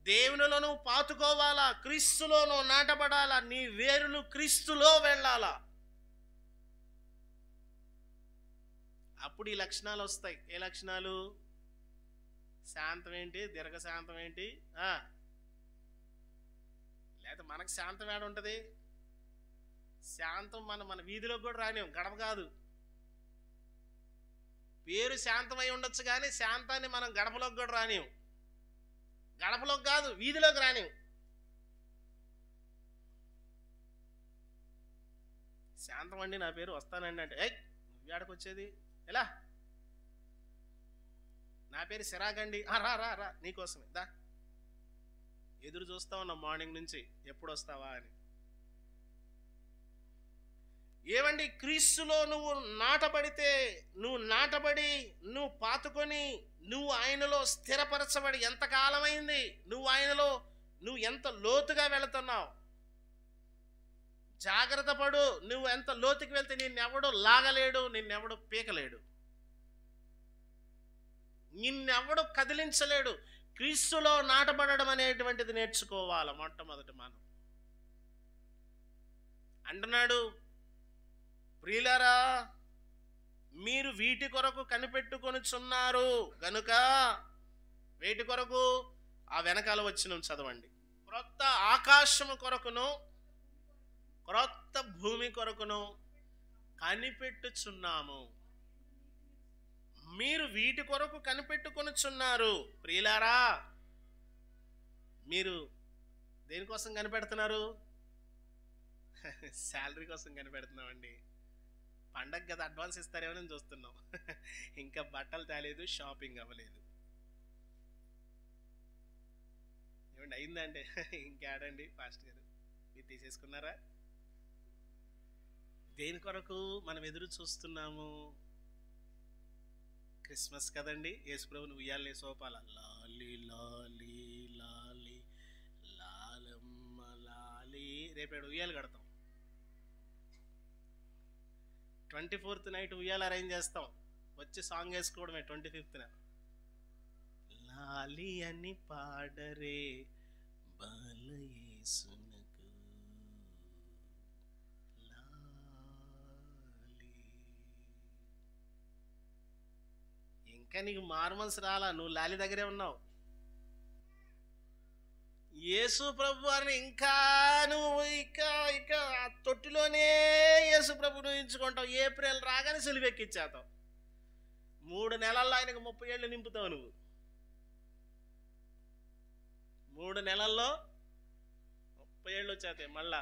S4: దేవునిలో నువ్వు పాతుకోవాలా, క్రీస్తులో నువ్వు నాటబడాలా, నీ వేరులు క్రీస్తులో వెళ్ళాలా. అప్పుడు ఈ లక్షణాలు వస్తాయి. ఏ లక్షణాలు? శాంతం ఏంటి, దీర్ఘశాంతం ఏంటి? లేకపోతే మనకు శాంతం ఏడ ఉంటుంది? శాంతం మన వీధిలోకి కూడా రానివ్వం, గడప కాదు. పేరు శాంతమై ఉండొచ్చు కానీ శాంతాన్ని మనం గడపలోకి కూడా రానివ్వం. గడపలోకి కాదు, వీధిలోకి రానివ్వం. శాంతం అండి నా పేరు, వస్తానండి అంటే నువ్వు ఏడకు వచ్చేది ఎలా? నా పేరు సిరాగండి, రా రా రా నీకోసమే దా. ఎదురు చూస్తా ఉన్నా మార్నింగ్ నుంచి ఎప్పుడు వస్తావా అని. ఏమండి, క్రీస్తులో నువ్వు నాటబడితే, నువ్వు నాటబడి నువ్వు పాతుకొని నువ్వు ఆయనలో స్థిరపరచబడి ఎంతకాలమైంది, నువ్వు ఆయనలో నువ్వు ఎంత లోతుగా వెళుతున్నావు. జాగ్రత్త పడు. నువ్వు ఎంత లోతుకి వెళ్తే నిన్నెవడు లాగలేడు, నిన్నెవడు పీకలేడు, నిన్నెవడు కదిలించలేడు. క్రీస్తులో నాటబడడం అనేటువంటిది నేర్చుకోవాలి మొట్టమొదటి మనం. అంటున్నాడు, ప్రియులారా మీరు వీటి కొరకు కనిపెట్టుకొనుచున్నారు గనుక. వేటి కొరకు? ఆ వెనకాల వచ్చిన చదవండి. క్రొత్త ఆకాశము కొరకును క్రొత్త భూమి కొరకును కనిపెట్టుచున్నాము. మీరు వీటి కొరకు కనిపెట్టుకొనుచున్నారు. ప్రియులారా మీరు దేనికోసం కనిపెడుతున్నారు? శాలరీ కోసం కనిపెడుతున్నామండి. పండగ కదా అడ్వాన్స్ ఇస్తారేమో అని చూస్తున్నాం. ఇంకా బట్టలు తేలేదు, షాపింగ్ అవ్వలేదు. ఏమండి అయిందంటే ఇంకేడండి పాస్టర్ గారు మీరు తీసేసుకున్నారా? దేని కొరకు మనం ఎదురు చూస్తున్నాము? క్రిస్మస్ కదండి, యేసుప్రభుని ఉయ్యాలే సోపాల లాలి లాలి లాలి లాలమ్మ లాలి. రేపేడు ఉయ్యాలు కడతాం. 24th నైట్ ఉయ్యాల అరేంజ్ చేస్తాం. వచ్చి సాంగ్ వేసుకోవడమే 25th. లాలి అని పాడరే బాలయేసునకు లాలి. ఇంకా నీకు మార్మన్స్ రాలా, నువ్వు లాలి దగ్గరే ఉన్నావు. యేసు ప్రభు వారిని ఇంకా నువ్వు ఇక ఆ తొట్టిలోనే యేసు ప్రభుని ఊహించుకుంటావు. ఏప్రిల్ రాగానే సిలువెక్కిచ్చేతావు. 3 నెలల్లో ఆయనకు 30 ఏళ్ళు నింపుతావు నువ్వు. 3 నెలల్లో 30 ఏళ్ళు వచ్చేతాయి. మళ్ళా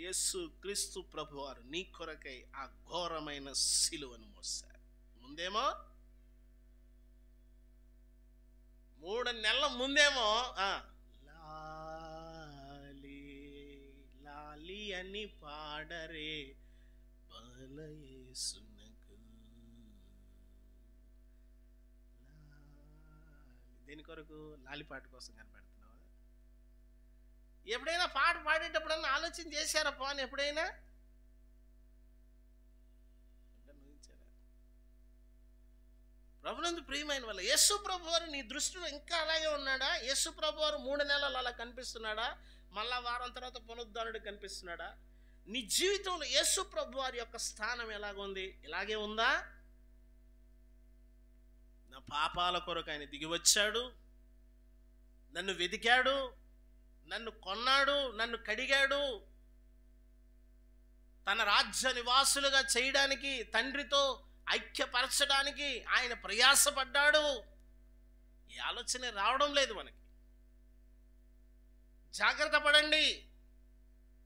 S4: యేసు క్రీస్తు ప్రభు వారు నీ కొరకై ఆ ఘోరమైన సిలువను మోసారు. ముందేమో 3 నెలల ముందేమో లాలి అని పాడరే బాలయేసునకు. దేని కొరకు? లాలిపాట కోసం కనిపెడుతున్నావా? ఎప్పుడైనా పాట పాడేటప్పుడన్నా ఆలోచన చేశారా పోనీ? ఎప్పుడైనా ప్రభునందు ప్రియమైన వల్ల యేసు ప్రభు వారు నీ దృష్టిలో ఇంకా అలాగే ఉన్నాడా? యేసు ప్రభు వారు 3 నెలలు అలా కనిపిస్తున్నాడా? మళ్ళా వారం తర్వాత పునరుద్ధానుడు కనిపిస్తున్నాడా? నీ జీవితంలో యేసు ప్రభు వారి యొక్క స్థానం ఎలాగుంది? ఇలాగే ఉందా? నా పాపాల కొరకు ఆయన దిగి వచ్చాడు, నన్ను వెతికాడు, నన్ను కొన్నాడు, నన్ను కడిగాడు, తన రాజ్య నివాసులుగా చేయడానికి, తండ్రితో ఐక్యపరచడానికి ఆయన ప్రయాసపడ్డాడు. ఈ ఆలోచన రావడం లేదు మనకి. జాగ్రత్త పడండి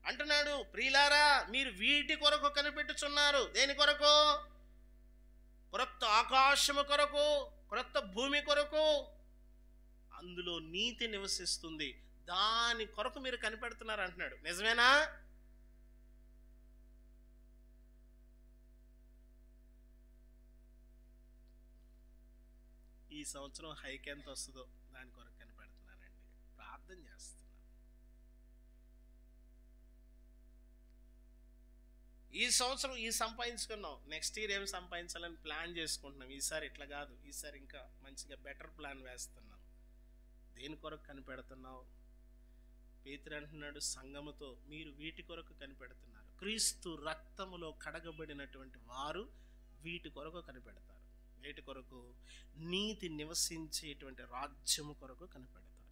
S4: అంటున్నాడు. ప్రియులారా మీరు వీటి కొరకు కనిపెట్టుచున్నారు. దేని కొరకు? క్రొత్త ఆకాశము కొరకు, క్రొత్త భూమి కొరకు. అందులో నీతి నివసిస్తుంది. దాని కొరకు మీరు కనిపెడుతున్నారు అంటున్నాడు. నిజమేనా? ఈ సంవత్సరం హైక్ ఎంత వస్తుందో దాని కొరకు కనిపెడుతున్నానండి, ప్రార్థన చేస్తున్నాను. ఈ సంవత్సరం ఈ సంపాదించుకున్నాం, నెక్స్ట్ ఇయర్ ఏం సంపాదించాలని ప్లాన్ చేసుకుంటున్నాం. ఈసారి ఇట్లా కాదు, ఈసారి ఇంకా మంచిగా బెటర్ ప్లాన్ వేస్తున్నాం. దేని కొరకు కనిపెడుతున్నావు? పేతురు అంటున్నాడు సంఘముతో, మీరు వీటి కొరకు కనిపెడుతున్నారు. క్రీస్తు రక్తములో కడగబడినటువంటి వారు వీటి కొరకు కనిపెడతారు. వీటి కొరకు? నీతి నివసించేటువంటి రాజ్యము కొరకు కనిపెడతారు.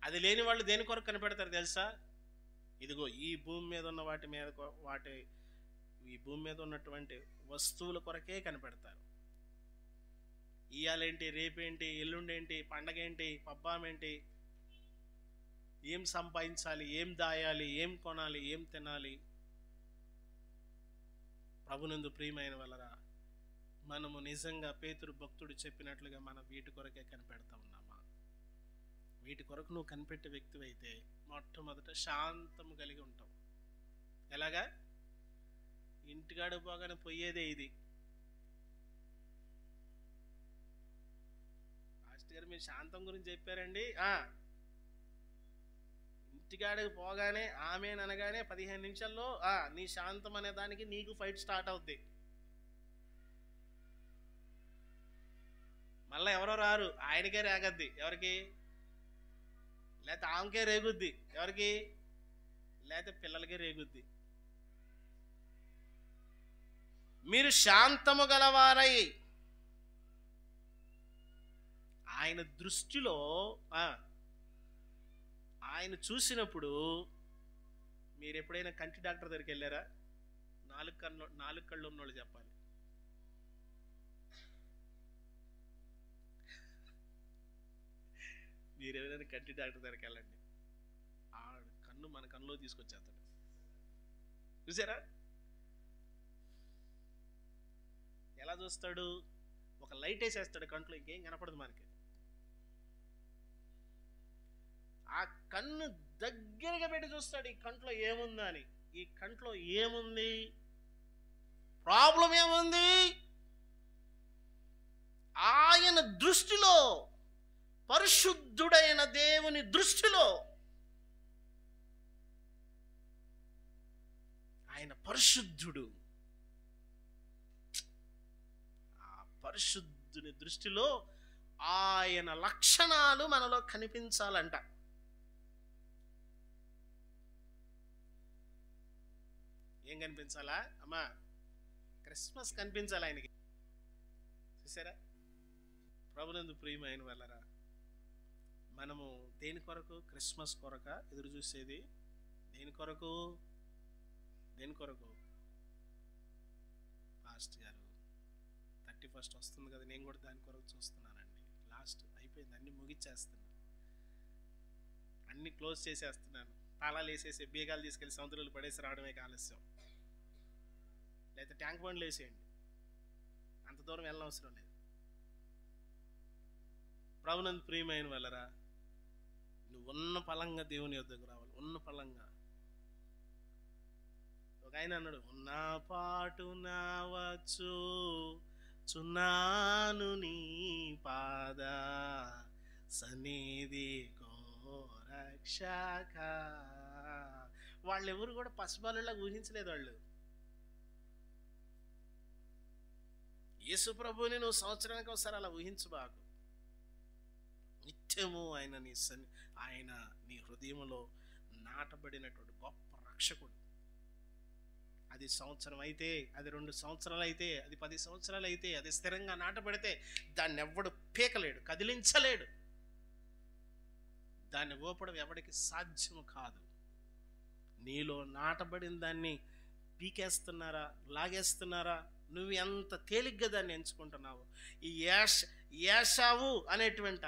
S4: అది లేని వాళ్ళు దేని కొరకు కనిపెడతారు తెలుసా? ఇదిగో ఈ భూమి మీద ఉన్న ఈ భూమి మీద ఉన్నటువంటి వస్తువుల కొరకే కనిపెడతారు. ఇయ్యాలేంటి, రేపేంటి, ఎల్లుండేంటి, పండగ ఏంటి, పబ్బాం ఏంటి, ఏం సంపాదించాలి, ఏం దాయాలి, ఏం కొనాలి, ఏం తినాలి. ప్రభునందు ప్రియమైన వలరా, మనము నిజంగా పేతురు భక్తుడు చెప్పినట్లుగా మనం వీటి కొరకే కనిపెడతా ఉన్నామా? వీటి కొరకు నువ్వు కనిపెట్టే వ్యక్తి అయితే మొట్టమొదట శాంతము కలిగి ఉంటావు. ఎలాగా? ఇంటికాడ పోగానే పోయేదే ఇది. మాస్టర్ గారు మీరు శాంతం గురించి చెప్పారండి. ఇంటికాడికి పోగానే ఆమెనగానే 15 నిమిషాల్లో నీ శాంతం అనే దానికి నీకు ఫైట్ స్టార్ట్ అవుద్ది. మళ్ళీ ఎవరో రారు, ఆయనకే రేగద్ది. ఎవరికి? లేకపోతే ఆమెకే రేగుద్ది. ఎవరికి? లేకపోతే పిల్లలకే రేగుద్ది. మీరు శాంతము గలవారై ఆయన దృష్టిలో ఆయన చూసినప్పుడు, మీరు ఎప్పుడైనా కంటి డాక్టర్ దగ్గరికి వెళ్ళారా? 4 కళ్ళు ఉన్నోళ్ళు చెప్పాలి. మీరు ఎవరైనా కంటి డాక్టర్ దగ్గరికి వెళ్ళండి, ఆ కన్ను మన కన్నులో తీసుకొచ్చేస్తాడు. చూసారా ఎలా చూస్తాడు? ఒక లైట్ వేసేస్తాడు కంట్లో, ఇంకేం కనపడదు మనకి. ఆ కన్ను దగ్గరగా పెట్టి చూస్తాడు, ఈ కంట్లో ఏముందా అని. ఈ కంట్లో ఏముంది? ప్రాబ్లం ఏముంది? ఆయన దృష్టిలో, పరిశుద్ధుడైన దేవుని దృష్టిలో, ఆయన పరిశుద్ధుడు. ఆ పరిశుద్ధుని దృష్టిలో ఆయన లక్షణాలు మనలో కనిపించాలంట. ఏం కనిపించాలా అమ్మా? క్రిస్మస్ కనిపించాలి ఆయనకి. చూసారా? ప్రభునందు ప్రియమైన వాళ్ళరా, మనము దేని కొరకు? క్రిస్మస్ కొరక ఎదురు చూసేది? దేని కొరకు? దేని కొరకు? పాస్ట్ గారు 31st వస్తుంది కదా, నేను కూడా దాని కొరకు చూస్తున్నానండి. లాస్ట్ అయిపోయింది, అన్ని ముగిచ్చేస్తున్నాను, అన్ని క్లోజ్ చేసేస్తున్నాను. తాళాలు వేసేసి బీగాలు తీసుకెళ్ళి సముద్రంలో పడేసి రావడమే ఆలస్యం. లేకపోతే ట్యాంక్ బండ్లు వేసేయండి, అంత దూరం వెళ్ళనవసరం లేదు. ప్రభునందు ప్రియమైన వాళ్ళరా, నువ్వు ఉన్న పలంగా దేవుని యొద్దకు రావాలి. ఉన్న పలంగా. ఒక ఆయన అన్నాడు, ఉన్న పాటు నావచ్చు చున్నాను నీ పాద సన్నిధి రక్షక. వాళ్ళెవరు కూడా పసిబాలులా ఊహించలేదు. వాళ్ళు యేసు ప్రభువుని నువ్వు సంవత్సరానికి ఒకసారి అలా ఊహించబాకు. నిత్యము ఆయన నీ హృదయంలో నాటబడినటువంటి గొప్ప రక్షకుడు. అది సంవత్సరం అయితే, అది 2 సంవత్సరాలు అయితే, అది 10 సంవత్సరాలు అయితే, అది స్థిరంగా నాటబడితే దాన్ని ఎవ్వడు పీకలేడు, కదిలించలేడు. దాన్ని ఊపడం ఎవడికి సాధ్యము కాదు. నీలో నాటబడిన దాన్ని పీకేస్తున్నారా, లాగేస్తున్నారా? నువ్వు ఎంత తేలిగ్గా దాన్ని ఎంచుకుంటున్నావు. ఈ ఏశావు అనేటువంటి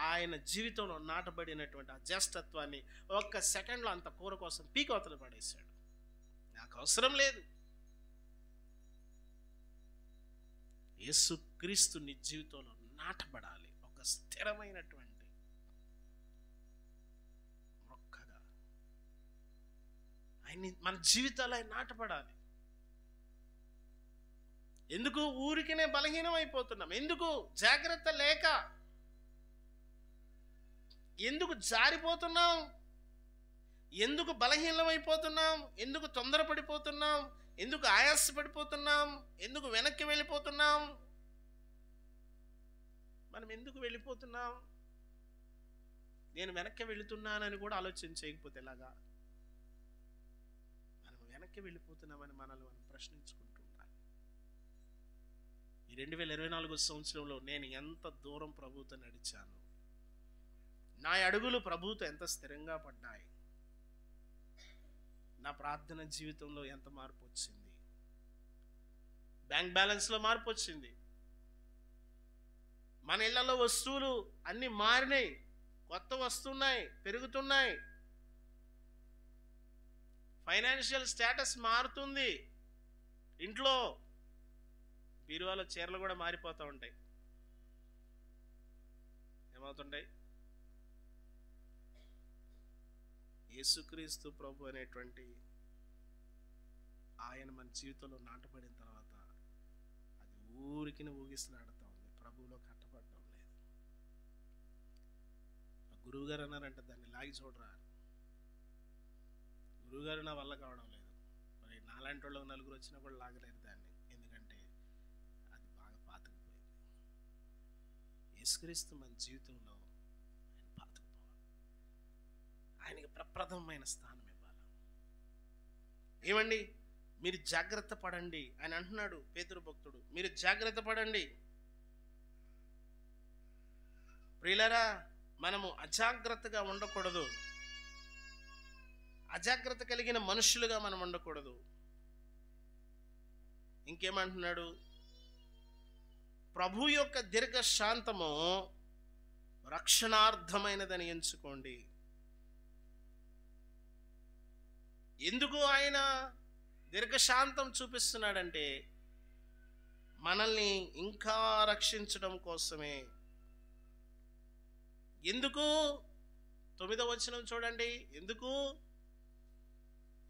S4: ఆయన జీవితంలో నాటబడినటువంటి ఆ జ్యేష్ఠత్వాన్ని ఒక్క సెకండ్లో అంత కూర కోసం పీకోతలు పడేశాడు. నాకు అవసరం లేదు. యేసుక్రీస్తు నీ జీవితంలో నాటబడాలి. ఒక స్థిరమైనటువంటి మొక్కగా ఆయన మన జీవితాలు ఆయన నాటబడాలి. ఎందుకు ఊరికినే బలహీనం అయిపోతున్నాం? ఎందుకు జాగ్రత్త లేక? ఎందుకు జారిపోతున్నాం? ఎందుకు బలహీనమైపోతున్నాం? ఎందుకు తొందరపడిపోతున్నాం? ఎందుకు ఆయాసపడిపోతున్నాం? ఎందుకు వెనక్కి వెళ్ళిపోతున్నాం? మనం ఎందుకు వెళ్ళిపోతున్నాం? నేను వెనక్కి వెళుతున్నానని కూడా ఆలోచన చేయకపోతే ఎలాగా? మనం వెనక్కి వెళ్ళిపోతున్నామని మనల్ని మనం ప్రశ్నించుకుంటూ ఉండాలి. ఈ 2024 సంవత్సరంలో నేను ఎంత దూరం ప్రభువుతో నడిచాను? నా అడుగులు ప్రభువుతో ఎంత స్థిరంగా పడ్డాయి? నా ప్రార్థన జీవితంలో ఎంత మార్పు వచ్చింది? బ్యాంక్ బ్యాలెన్స్లో మార్పు వచ్చింది. మన ఇళ్లలో వస్తువులు అన్నీ మారినాయి, కొత్త వస్తున్నాయి, పెరుగుతున్నాయి. ఫైనాన్షియల్ స్టేటస్ మారుతుంది. ఇంట్లో బీరువాలో చీరలు కూడా మారిపోతూ ఉంటాయి. ఏమవుతుంటాయి? యేసుక్రీస్తు ప్రభు అనేటువంటి ఆయన మన జీవితంలో నాటబడిన తర్వాత అది ఊరికి ఊగిసి నాడుతూ ఉంది. ప్రభువులో కట్టబడడం లేదు. గురువుగారు అన్నారంటే దాన్ని లాగి చూడరా. గురువుగారు నా వల్ల కావడం లేదు. మరి నాలాంటి వాళ్ళకి నలుగురు వచ్చినా కూడా లాగలేరు దాన్ని. ఎందుకంటే అది బాగా పాతుకుపోయింది. యేసుక్రీస్తు మన జీవితంలో ఆయన పాతుకుపోవాలి. ఆయనకి ప్రప్రథమమైన స్థానం ఇవ్వాలి. ఏమండి, మీరు జాగ్రత్త పడండి ఆయన అంటున్నాడు పేతురు భక్తుడు. మీరు జాగ్రత్త పడండి. ప్రియులారా, మనము అజాగ్రత్తగా ఉండకూడదు. అజాగ్రత్త కలిగిన మనుషులుగా మనం ఉండకూడదు. ఇంకేమంటున్నాడు? ప్రభు యొక్క దీర్ఘశాంతము రక్షణార్థమైనదని ఎంచుకోండి. ఎందుకు ఆయన దీర్ఘశాంతం చూపిస్తున్నాడంటే మనల్ని ఇంకా రక్షించడం కోసమే. ఎందుకు? 9వ వచనం చూడండి. ఎందుకు?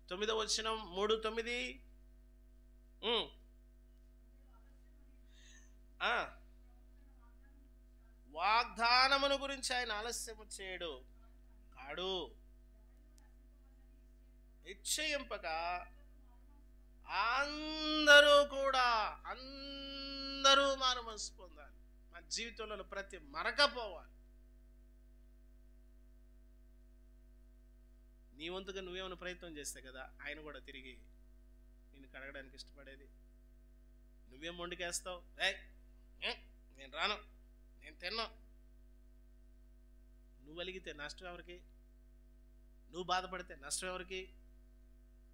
S4: 9వ వచనం 3:9. వాగ్దానమును గురించి ఆయన ఆలస్యము చేయడు కాడు. నిశ్చయింపక అందరూ మారు మనసు పొందాలి. మన జీవితంలో ప్రతి మరకపోవాలి. నీ వంతుగా నువ్వేమైనా ప్రయత్నం చేస్తే కదా ఆయన కూడా తిరిగి నిన్ను కడగడానికి ఇష్టపడేది. నువ్వేం మొండికేస్తావు? నేను రాను, నేను తిన్నా. నువ్వు అలిగితే నష్టం ఎవరికి? నువ్వు బాధపడితే నష్టం ఎవరికి?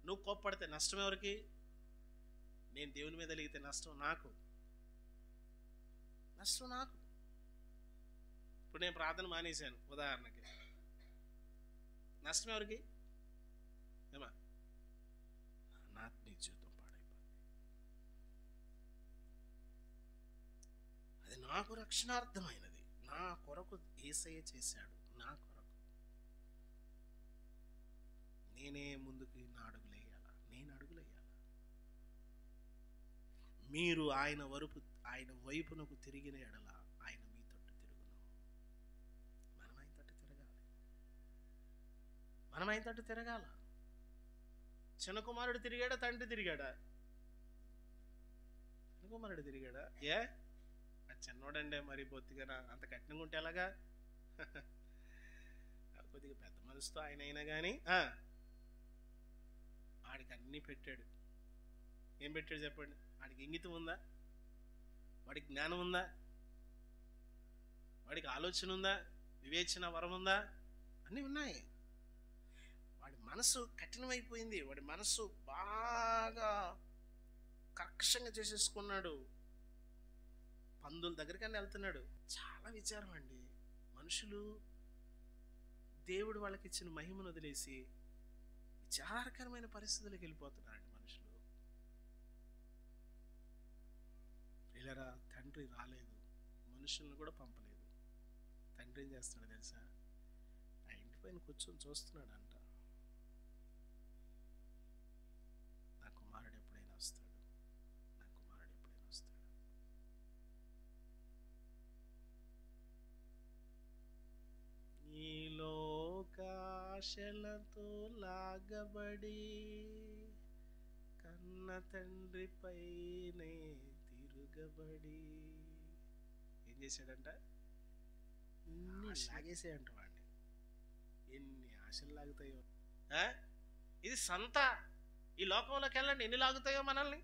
S4: నువ్వు కోప్పడితే నష్టం ఎవరికి? నేను దేవుని మీద అలిగితే నష్టం నాకు. ఇప్పుడు నేను ప్రార్థన మానేశాను ఉదాహరణకి, నష్టం ఎవరికి? ఏమా? నా ఆత్మీయ జీవితం పాడైపోయింది. అది నాకు రక్షణార్థమైనది. నా కొరకు యేసయ్య చేశాడు. నా కొరకు నేనే ముందుకు నా అడుగులేయాలా? నేను అడుగులేయాలా? మీరు ఆయన వైపునకు తిరిగిన ఎడల ఆయన మీ తట్టు తిరుగును. మనం ఆయన తట్టు తిరగాల. చిన్న కుమారుడు తిరిగాడా? తండ్రి తిరిగాడా? చిన్న కుమారుడు తిరిగాడా? చిన్నోడండే మరి బొత్తిగా అంత కఠినంగా ఉంటే ఎలాగా? కొద్దిగా పెద్ద మనసుతో ఆయన అయినా కానీ వాడికి అన్నీ పెట్టాడు. ఏం పెట్టాడు చెప్పండి? వాడికి ఇంగితం ఉందా? వాడికి జ్ఞానం ఉందా? వాడికి ఆలోచన ఉందా? వివేచన వరం ఉందా? అన్నీ ఉన్నాయి. వాడి మనసు కఠినమైపోయింది. వాడి మనసు బాగా కర్కశంగా చేసేసుకున్నాడు. పందుల దగ్గరికి వెళ్తున్నాడు. చాలా విచారం అండి. మనుషులు దేవుడు వాళ్ళకి ఇచ్చిన మహిమను వదిలేసి విచారకరమైన పరిస్థితులకు వెళ్ళిపోతున్నారండి మనుషులు. ఇలా తండ్రి రాలేదు, మనుషులను కూడా పంపలేదు. తండ్రి ఏం చేస్తున్నాడు తెలుసా? ఆ ఇంటి పైన కూర్చొని చూస్తున్నాడు అంట. నా కుమారుడు ఎప్పుడైనా వస్తాడు, నా కుమారుడు ఎప్పుడైనా వస్తాడు. ఆశలతో లాగబడి కన్న తండ్రిపైనే తిరుగబడి ఏం చేశాడంట? లాగేసేయంట వాడిని. ఎన్ని ఆశలు లాగుతాయో. ఇది సంత. ఈ లోకంలోకి వెళ్ళండి, ఎన్ని లాగుతాయో మనల్ని.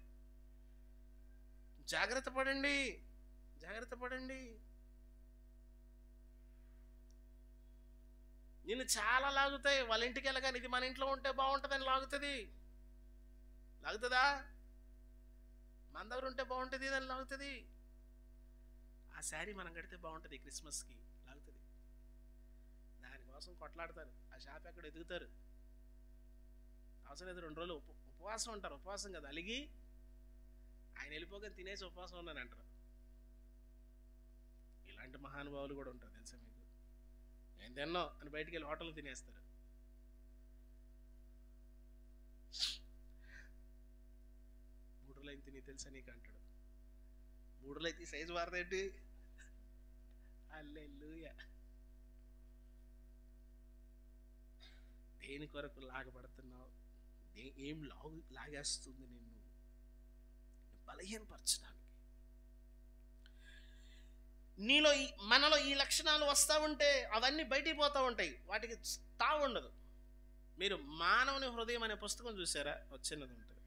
S4: జాగ్రత్త పడండి, జాగ్రత్త పడండి. నిన్ను చాలా లాగుతాయి. వాళ్ళ ఇంటికి వెళ్ళగానే ఇది మన ఇంట్లో ఉంటే బాగుంటుందని లాగుతుంది. లాగుతుందా? మన దగ్గర ఉంటే బాగుంటుంది అని లాగుతుంది. ఆ శారీ మనం కడితే బాగుంటుంది క్రిస్మస్కి లాగుతుంది. దానికోసం కొట్లాడతారు. ఆ షాప్ ఎక్కడ ఎదుగుతారు. అవసరం లేదు 2 రోజులు ఉపవాసం ఉంటారు. ఉపవాసం కదా, అలిగి ఆయన వెళ్ళిపోగా తినేసి ఉపవాసం ఉన్నాను అంటారు. ఇలాంటి మహానుభావులు కూడా ఉంటారు తెలుసా మీకు. ఏం తిన్నో అని బయటికి వెళ్ళి హోటల్ తినేస్తారు. మూడులైన తిని తెలుసా నీకు అంటాడు. మూడులైతే సైజు మారదేంటి? హల్లెలూయా. దేని కొరకు లాగబడుతున్నావు? ఏం లాగేస్తుంది నిన్ను? బలహీనపరచడానికి. నీలో మనలో ఈ లక్షణాలు వస్తూ ఉంటే అవన్నీ బయటికి పోతూ ఉంటాయి. వాటికి తావు ఉండదు. మీరు మానవుని హృదయం అనే పుస్తకం చూసారా? వచ్చినది ఉంటుంది.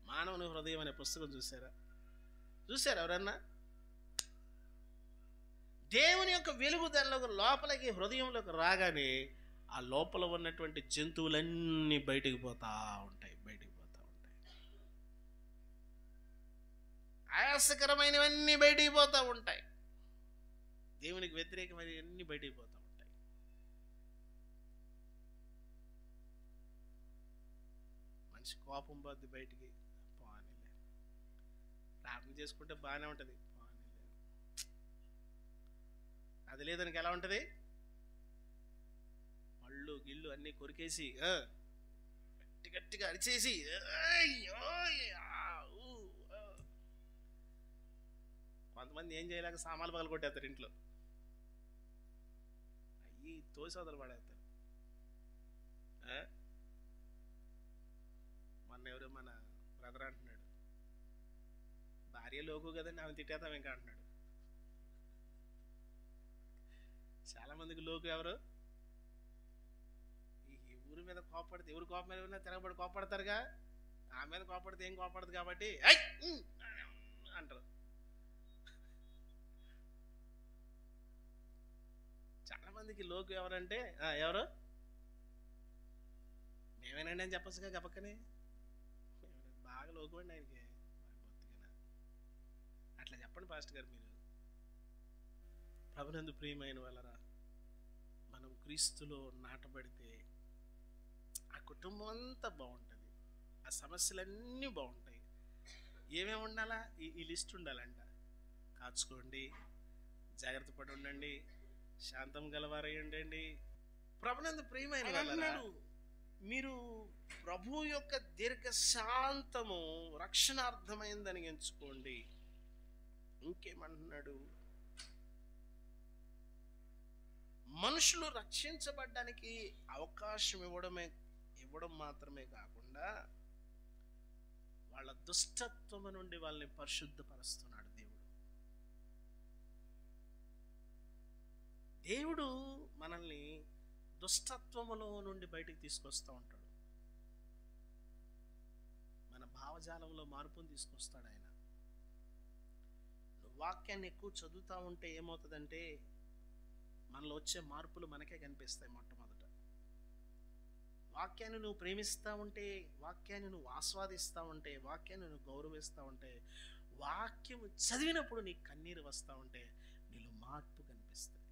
S4: మానవుని హృదయం అనే పుస్తకం చూసారా? ఎవరన్నా? దేవుని యొక్క వెలుగు దానిలోకి లోపలికి హృదయంలోకి రాగానే ఆ లోపల ఉన్నటువంటి జంతువులన్నీ బయటికి పోతా ఉంటాయి. ఆయాసకరమైనవన్నీ బయటికి పోతూ ఉంటాయి. దేవునికి వ్యతిరేకమైనవన్నీ బయటికి పోతూ ఉంటాయి. మనిషి కోపం పోద్ది బయటికి. పోనీలే, ప్రార్థన చేసుకుంటే బాగానే ఉంటుంది. పోనీలే, అది లేదానికి ఎలా ఉంటుంది? పళ్ళు గిళ్ళు అన్నీ కొరికేసి గట్టిగా అరిచేసి కొంతమంది ఏం చేయలేక సామాన్లు పగలు కొట్టేస్తారు ఇంట్లో. అయ్యి తోసోదలు పడేస్తారు. ఎవరు మన బ్రదర్ అంటున్నాడు, భార్య లోకు కదండి ఆమె తిట్టేద్దాం ఇంకా అంటున్నాడు. చాలా మందికి లోకు ఎవరు? ఈ ఊరి మీద కోపడితే, ఎవరు కోపం మీద తిరగబడి కోపడతారుగా. ఆమె మీద కోపడితే ఏం కోపడదు కాబట్టి అంటారు. చాలా మందికి లోకు ఎవరంటే ఎవరు? మేమేనండి అని చెప్పచ్చుగా గబక్కనే. బాగా లోకు అండి ఆయనకి, బొత్తిగా. అట్లా చెప్పండి పాస్టర్ గారు మీరు. ప్రభునందు ప్రియమైన వాళ్ళరా, మనం క్రీస్తులో నాటబడితే ఆ కుటుంబం అంతా బాగుంటుంది. ఆ సమస్యలన్నీ బాగుంటాయి. ఏమేమి ఉండాలా? ఈ లిస్ట్ ఉండాలంట. కాచుకోండి, జాగ్రత్త పడి ఉండండి, శాంతం గలవారై ఉండండి. ప్రభునందు ప్రియమైన వాళ్ళరా, మీరు ప్రభు యొక్క దీర్ఘశాంతము రక్షణార్థమైందని ఎంచుకోండి. ఇంకేమంటున్నాడు? మనుషులు రక్షించబడ్డానికి అవకాశం ఇవ్వడం మాత్రమే కాకుండా వాళ్ళ దుష్టత్వము నుండి వాళ్ళని పరిశుద్ధపరుస్తున్నాడు దేవుడు మనల్ని దుష్టత్వములో నుండి బయటికి తీసుకొస్తూ ఉంటాడు. మన భావజాలంలో మార్పును తీసుకొస్తాడు ఆయన. వాక్యాన్ని ఎక్కువ చదువుతూ ఉంటే ఏమవుతుందంటే మనలో వచ్చే మార్పులు మనకే కనిపిస్తాయి. మొట్టమొదట వాక్యాన్ని నువ్వు ప్రేమిస్తూ ఉంటే, వాక్యాన్ని నువ్వు ఆస్వాదిస్తూ ఉంటే, వాక్యాన్ని నువ్వు గౌరవిస్తూ ఉంటే, వాక్యం చదివినప్పుడు నీకు కన్నీరు వస్తూ ఉంటే నీలో మార్పు కనిపిస్తుంది.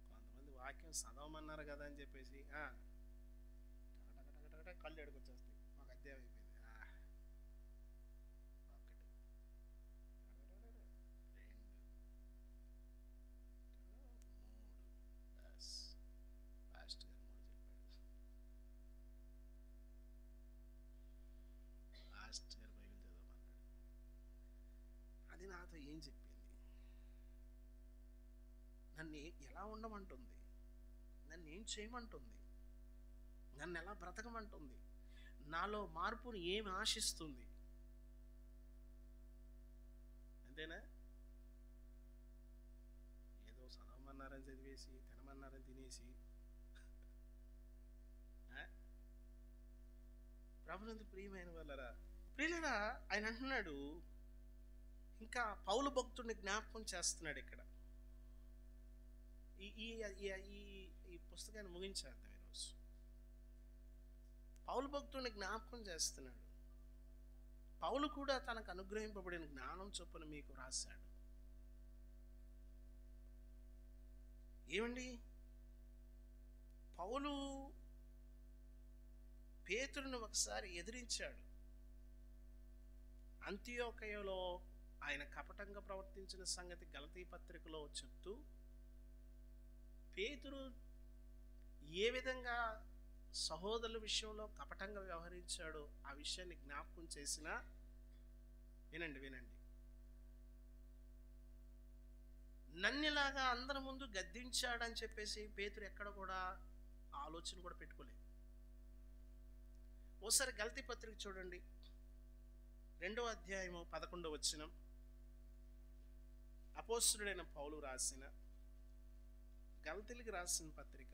S4: కొంతమంది వాక్యం చదవమన్నారు కదా అని చెప్పేసి కళ్ళు ఎడుకొచ్చేస్తాయి. మాకు అధ్యాయం అయిపోయింది. అది నాతో ఏం చెప్పింది? నన్ను ఎలా ఉండమంటుంది, నన్ను ఏం చేయమంటుంది, నన్ను ఎలా బ్రతకమంటుంది, నాలో మార్పుని ఏమి ఆశిస్తుంది. అంతేనా? ఏదో చదవమన్నారని చదివేసి, తినమన్నారని తినేసి, ప్రభునందు ప్రియమైన వాళ్ళరా, ప్రియులరా, ఆయన అంటున్నాడు, ఇంకా పౌలు భక్తుడిని జ్ఞాపకం చేస్తున్నాడు ఇక్కడ. ఈ పుస్తకాన్ని ముగించేద్దాం ఈరోజు. పౌలు భక్తుడిని జ్ఞాపకం చేస్తున్నాడు. పౌలు కూడా తనకు అనుగ్రహింపబడిన జ్ఞానం చొప్పున మీకు రాశాడు. ఏమండి, పౌలు పేతురును ఒకసారి ఎదిరించాడు. అంతియోకయలో ఆయన కపటంగా ప్రవర్తించిన సంగతి గలతీ పత్రికలో చెప్తూ, పేతురు ఏ విధంగా సహోదరుల విషయంలో కపటంగా వ్యవహరించాడో ఆ విషయాన్ని జ్ఞాపకం చేసినా వినండి. నన్నులాగా అందరి ముందు గద్దించాడని చెప్పేసి పేతురు ఎక్కడ కూడా ఆలోచన కూడా పెట్టుకోలేదు. ఓసారి గలతీ పత్రిక చూడండి, 2వ అధ్యాయము 11వ వచనం. అపోస్తలుడైన పౌలు రాసిన, గలతీలకు రాసిన పత్రిక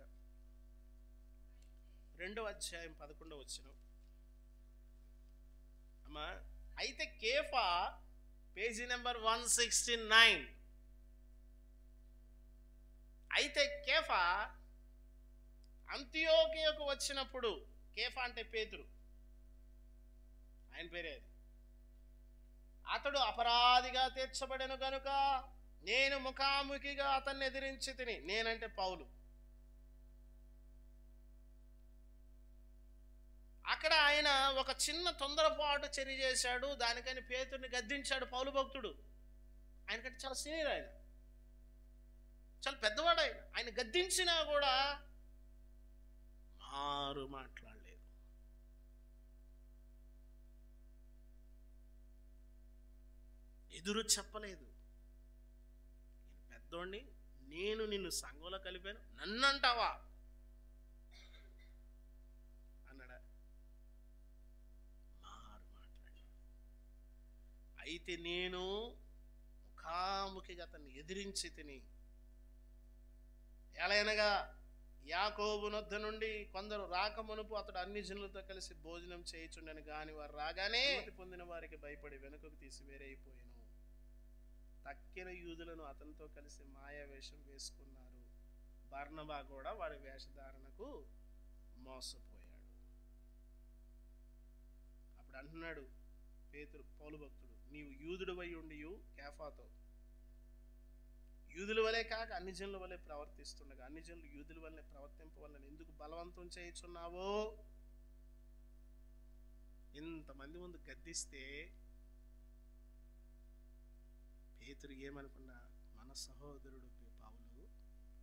S4: 2వ అధ్యాయం 11వ వచనం. అమ్మా, అయితే కేఫా, పేజీ నెంబర్ 169. అయితే కేఫా అంతియోకియకు వచ్చినప్పుడు, కేఫా అంటే పేతురు, ఆయన పేరే అది. అతడు అపరాధిగా తీర్చబడెను గనుక నేను ముఖాముఖిగా అతన్ని ఎదిరించి తిని. నేనంటే పౌలు. అక్కడ ఆయన ఒక చిన్న తొందరపాటు చర్య చేశాడు, దానికని పేతుర్ని గద్దించాడు పౌలు భక్తుడు. ఆయనకంటే చాలా సీనియర్, ఆయన చాలా పెద్దవాడు. ఆయన గద్దించినా కూడా మారు మాట్లాడలేదు. ఎదురు చెప్పలేదు. నేను పెద్దోడిని, నేను నిన్ను సంఘంలో కలిపాను, నన్ను అంటావా అన్నాడా? మారు మాట్లాడాడు. అయితే నేను ముఖాముఖిగా అతన్ని ఎదిరించి తిని, ఎలయనగా యాకోబు నొద్ద నుండి కొందరు రాకమునుపు అతడు అన్ని జనులతో కలిసి భోజనం చేయుచుండెను గాని వారు రాగానే పొందిన వారికి భయపడి వెనుకకు తీసి వేరైపోయాను. తక్కిన యూదులను అతనితో కలిసి మాయా వేషం వేసుకున్నారు. బర్నబా కూడా వారి వేషధారణకు మోసపోయాడు. అప్పుడు అంటున్నాడు పేతురు, పౌలు భక్తుడు, నీవు యూదుడవై ఉండి కేఫాతో యూదుల వలె కాక అన్ని జనుల వలె ప్రవర్తిస్తుండగా అన్ని జనులు యూదుల వలె ప్రవర్తింపవలని ఎందుకు బలవంతం చేయుచున్నావో? ఇంతమంది ముందు గద్దిస్తే పేతురు ఏమనుకున్నా, మన సహోదరుడు పౌలు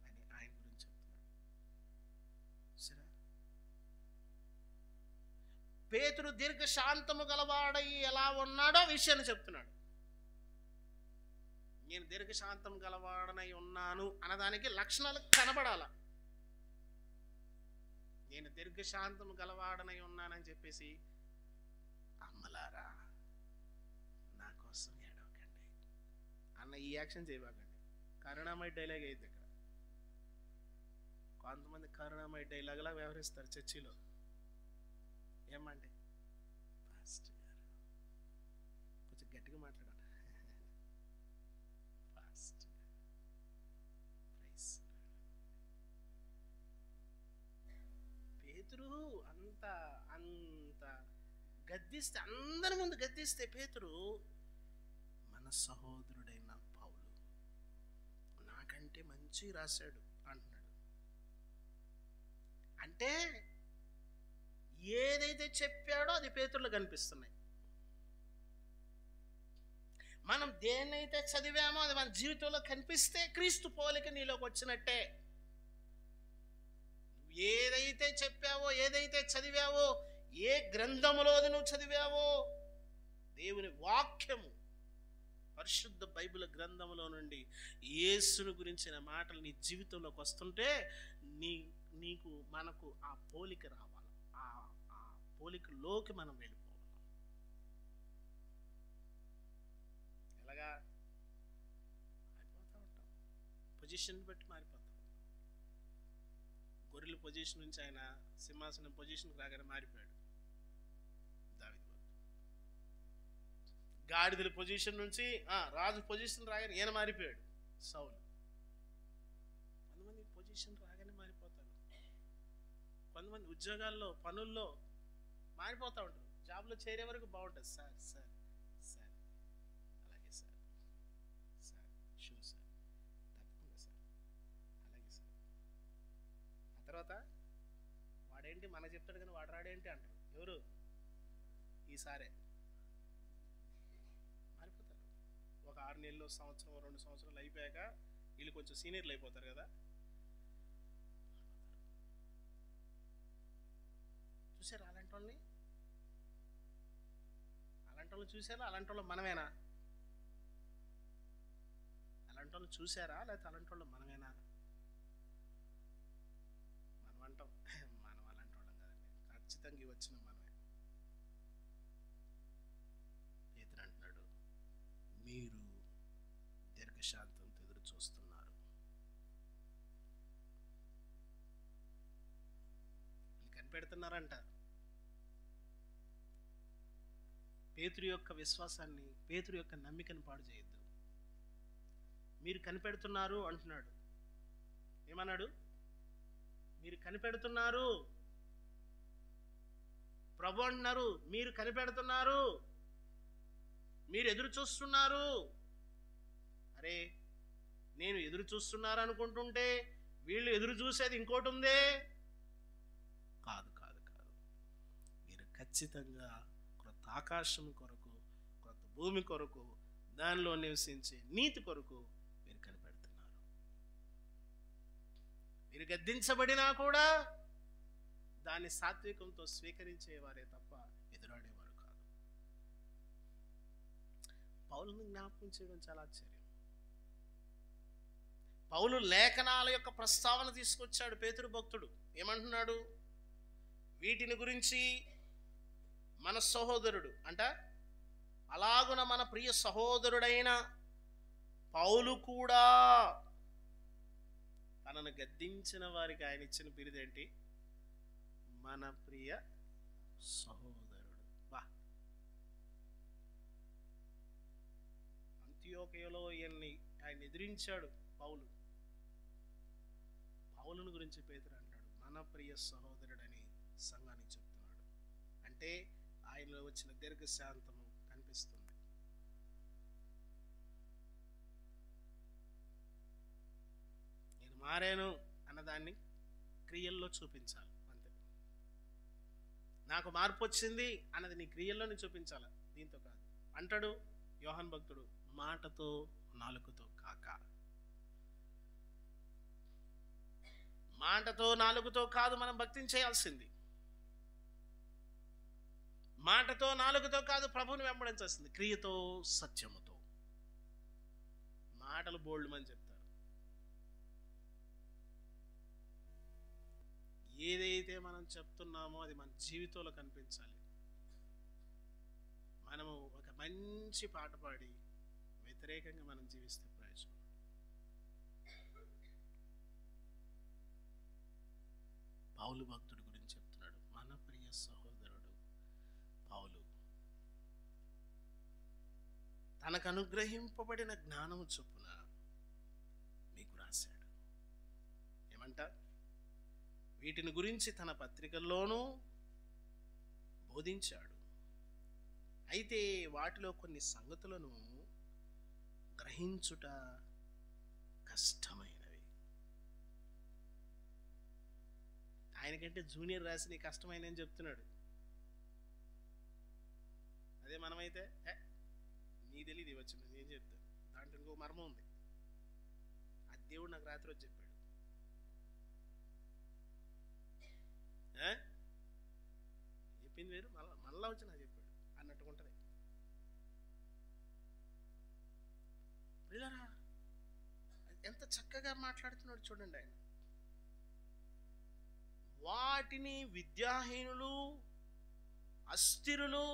S4: అని ఆయన గురించి చెప్తున్నాడు. సరే, పేతురు దీర్ఘశాంతము గలవాడై ఎలా ఉన్నాడో విషయాన్ని చెప్తున్నాడు. నేను దీర్ఘశాంతం గలవాడనై ఉన్నాను అన్నదానికి లక్షణాలు కనబడాల. నేను దీర్ఘశాంతం గలవాడనై ఉన్నానని చెప్పేసి, అమ్మలారా నా కోసం ఏడవకండి అన్న ఈ యాక్షన్ చేయబాకండి. కరుణామయ డైలాగ్ అయింది ఇక్కడ. కొంతమంది కరుణామయ డైలాగ్లా వ్యవహరిస్తారు చర్చిలో. ఏమంటే, పాస్టర్ గారు కొంచెం గట్టిగా మాట్లాడాలి. పేతురు అంత గద్దిస్తే, అందరి ముందు గద్దిస్తే పేతురు మన సహోదరుడైన పౌలు నాకంటే మంచి రాశాడు అంటున్నాడు. అంటే ఏదైతే చెప్పాడో అది పేతురులో కనిపిస్తున్నాయి. మనం దేన్నైతే చదివామో అది మన జీవితంలో కనిపిస్తే క్రీస్తు పోలిక నీలోకి వచ్చినట్టే. ఏదైతే చెప్పావో, ఏదైతే చదివావో, ఏ గ్రంథములో నువ్వు చదివావో, దేవుని వాక్యము పరిశుద్ధ బైబిల్ గ్రంథంలో నుండి యేసును గురించిన మాటలు నీ జీవితంలోకి వస్తుంటే నీకు మనకు ఆ పోలిక రావాలి, ఆ పోలికలోకి మనం వెళ్ళిపోవాలి. ఎలాగా మారిపోతూ ఉంటాం, పొజిషన్ బట్టి మారిపోతాం. గొర్రెల పొజిషన్ నుంచి ఆయన సింహాసనం పొజిషన్కి రాగానే మారిపోయాడు దావీదు. గాడిదల పొజిషన్ నుంచి రాజు పొజిషన్ రాగానే ఈయన మారిపోయాడు సౌలు. కొంతమంది పొజిషన్ రాగానే మారిపోతారు. కొంతమంది ఉద్యోగాల్లో పనుల్లో మారిపోతూ ఉంటారు. జాబ్లో చేరే వరకు బాగుంటుంది. సార్ సార్ సార్ అలాగే సార్, సార్ షూ సార్, తప్పకుండా సార్, అలాగే సార్. ఆ తర్వాత వాడేంటి మనకు చెప్తాడు కానీ వాడు రాడేంటి అంటారు. ఎవరు? ఈసారే మారిపోతారు. ఒక 6 నెలలు, సంవత్సరం, 2 సంవత్సరాలు అయిపోయాక వీళ్ళు కొంచెం సీనియర్లు అయిపోతారు కదా. చూసారా అలాంటి వాళ్ళని? అలాంటి వాళ్ళు చూసారా? అలాంటి వాళ్ళు మనమేనా? అలాంటి వాళ్ళు చూసారా లేకపోతే అలాంటి వాళ్ళు మనమేనా? మనం అంటాం మనం అలాంటి వాళ్ళం కదండి, ఖచ్చితంగా వచ్చిన మనమే. పేతురు అంటున్నాడు, మీరు దీర్ఘశాంతంతో ఎదురు చూస్తున్నారు. వీళ్ళు కనిపెడుతున్నారంట. పేతురు యొక్క విశ్వాసాన్ని, పేతురు యొక్క నమ్మికను పాడు చేయొద్దు. మీరు కనిపెడుతున్నారు అంటున్నాడు. ఏమన్నాడు? మీరు కనిపెడుతున్నారు. ప్రభు అంటున్నారు మీరు కనిపెడుతున్నారు, మీరు ఎదురు చూస్తున్నారు. అరే నేను ఎదురు చూస్తున్నారు అనుకుంటుంటే వీళ్ళు ఎదురు చూసేది ఇంకోటి ఉందే. కాదు కాదు కాదు, మీరు ఖచ్చితంగా క్రొత్త ఆకాశం కొరకు, క్రొత్త భూమి కొరకు, దానిలో నివసించే నీతి కొరకు మీరు కనిపెడుతున్నారు. మీరు గద్దించబడినా కూడా దాన్ని సాత్వికంతో స్వీకరించేవారే తప్ప ఎదురాడేవారు కాదు. పౌలును జ్ఞాపకం చేయడం చాలా ఆశ్చర్యం. పౌలు లేఖనాల యొక్క ప్రస్తావన తీసుకొచ్చాడు పేతురు భక్తుడు. ఏమంటున్నాడు? వీటిని గురించి మన సహోదరుడు అంట, అలాగున మన ప్రియ సహోదరుడైన పౌలు కూడా తనను గద్దించిన వారికి ఆయన ఇచ్చిన బిరుదేంటి? మన ప్రియ సహోదరుడు. వా, అంతియోకయలో ఆయన ఎదిరించాడు పౌలు. పౌలును గురించి పేతురు అంటాడు మన ప్రియ సహోదరుడని సంఘానికి చెప్తున్నాడు. అంటే ఆయనలో వచ్చిన దీర్ఘశాంతము కనిపిస్తుంది. నేను మారాను అన్నదాన్ని క్రియల్లో చూపించాలి. అంతే. నాకు మార్పు వచ్చింది అన్నది నీ క్రియల్లోనే చూపించాలి, దీంతో కాదు. అంటాడు యోహాన్ భక్తుడు, మాటతో నాలుకతో కాక. మాటతో నాలుగుతో కాదు మనం భక్తిని చేయాల్సింది. మాటతో నాలుగుతో కాదు ప్రభువుని వెంబడించాల్సింది, క్రియతో సత్యముతో. మాటలు బోల్డ్ మని చెప్తారు. ఏదైతే మనం చెప్తున్నామో అది మన జీవితంలో కనిపించాలి. మనము ఒక మంచి పాట పాడి వ్యతిరేకంగా మనం జీవిస్తే ప్రయోజనం. పౌలు భక్తుడి గురించి చెప్తున్నాడు, మన ప్రియ సహోదరుడు పౌలు తనకు అనుగ్రహింపబడిన జ్ఞానము చొప్పున మీకు రాశాడు. ఏమంట? వీటిని గురించి తన పత్రికల్లోనూ బోధించాడు. అయితే వాటిలో కొన్ని సంగతులను గ్రహించుట కష్టమైనవి. ఆయనకంటే జూనియర్ రాసి నీ కష్టమైనని చెప్తున్నాడు. అదే మనమైతే నీ తెలియదు వచ్చింది నేను చెప్తాను, దాంట్లో ఇంకో మర్మం ఉంది. అది దేవుడు నాకు రాత్రి వచ్చి చెప్పాడు. చెప్పింది వేరు, మళ్ళా వచ్చి నాకు చెప్పాడు అన్నట్టుగా ఉంటుంది. చక్కగా మాట్లాడుతున్నాడు చూడండి ఆయన. వాటిని విద్యాహీనులు, అస్థిరులు,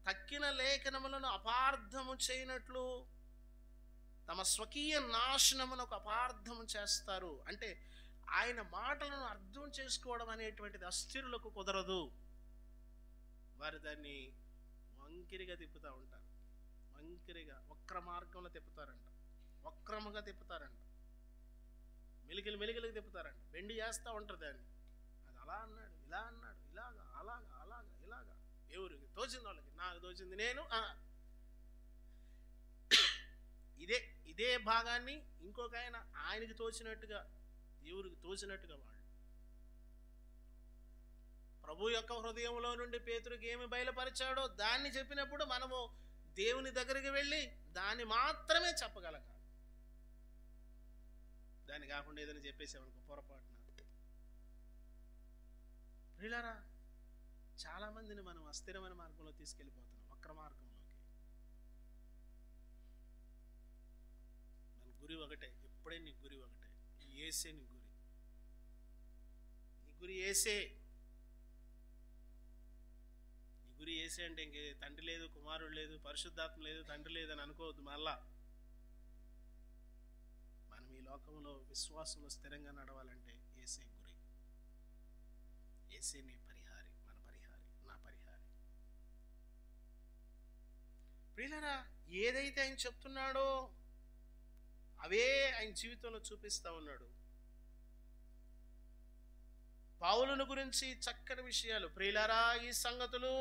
S4: తక్కిన లేఖనములను అపార్థము చేయనట్లు తమ స్వకీయ నాశనమునకు అపార్థము చేస్తారు. అంటే ఆయన మాటలను అర్థం చేసుకోవడం అనేటువంటిది అస్థిరులకు కుదరదు. వారు దాన్ని వంకిరిగా తిప్పుతూ ఉంటారు. వంకిరిగా వక్ర మార్గంలో తిప్పుతారంట, వక్రముగా తిప్పుతారంట, మెలికలు తిప్పుతారంట, బెండి చేస్తూ ఉంటారు దాన్ని. అది అలా అన్నాడు, ఇలా అన్నాడు, ఇలాగా అలాగా అలాగా ఇలాగా, ఎవరికి తోచింది వాళ్ళకి, నాకు తోచింది నేను. ఇదే భాగాన్ని ఇంకొక ఆయన ఆయనకి తోచినట్టుగా, ఎవరికి తోచినట్టుగా వాళ్ళు. ప్రభు యొక్క హృదయంలో నుండి పేతురుకి ఏమి బయలుపరిచాడో దాన్ని చెప్పినప్పుడు మనము దేవుని దగ్గరికి వెళ్ళి దాన్ని మాత్రమే చెప్పగలగాలి. దాన్ని కాకుండా ఏదైనా చెప్పేసామనుకో పొరపాటున. ప్రియులారా, చాలా మందిని మనం అస్థిరమైన మార్గంలో తీసుకెళ్ళిపోతున్నాం, వక్ర మార్గంలోకి. మన గురి ఒకటే, ఎప్పుడే నీ గురి ఒకటే, యేసే నీ గురి. నీ గురి యేసే. నీ గురి యేసే అంటే ఇంకే తండ్రి లేదు, కుమారుడు లేదు, పరిశుద్ధాత్మ లేదు, తండ్రి లేదు అని అనుకోవద్దు. మళ్ళా మనం ఈ లోకంలో విశ్వాసంలో స్థిరంగా నడవాలంటే యేసే గురి, యేసే నీ పరిహారి, మన పరిహారి, నా పరిహారి. ప్రియులారా, ఏదైతే ఆయన చెప్తున్నాడో అవే ఆయన జీవితంలో చూపిస్తా ఉన్నాడు. పౌలును గురించి చక్కని విషయాలు. ప్రియులారా, ఈ సంగతులు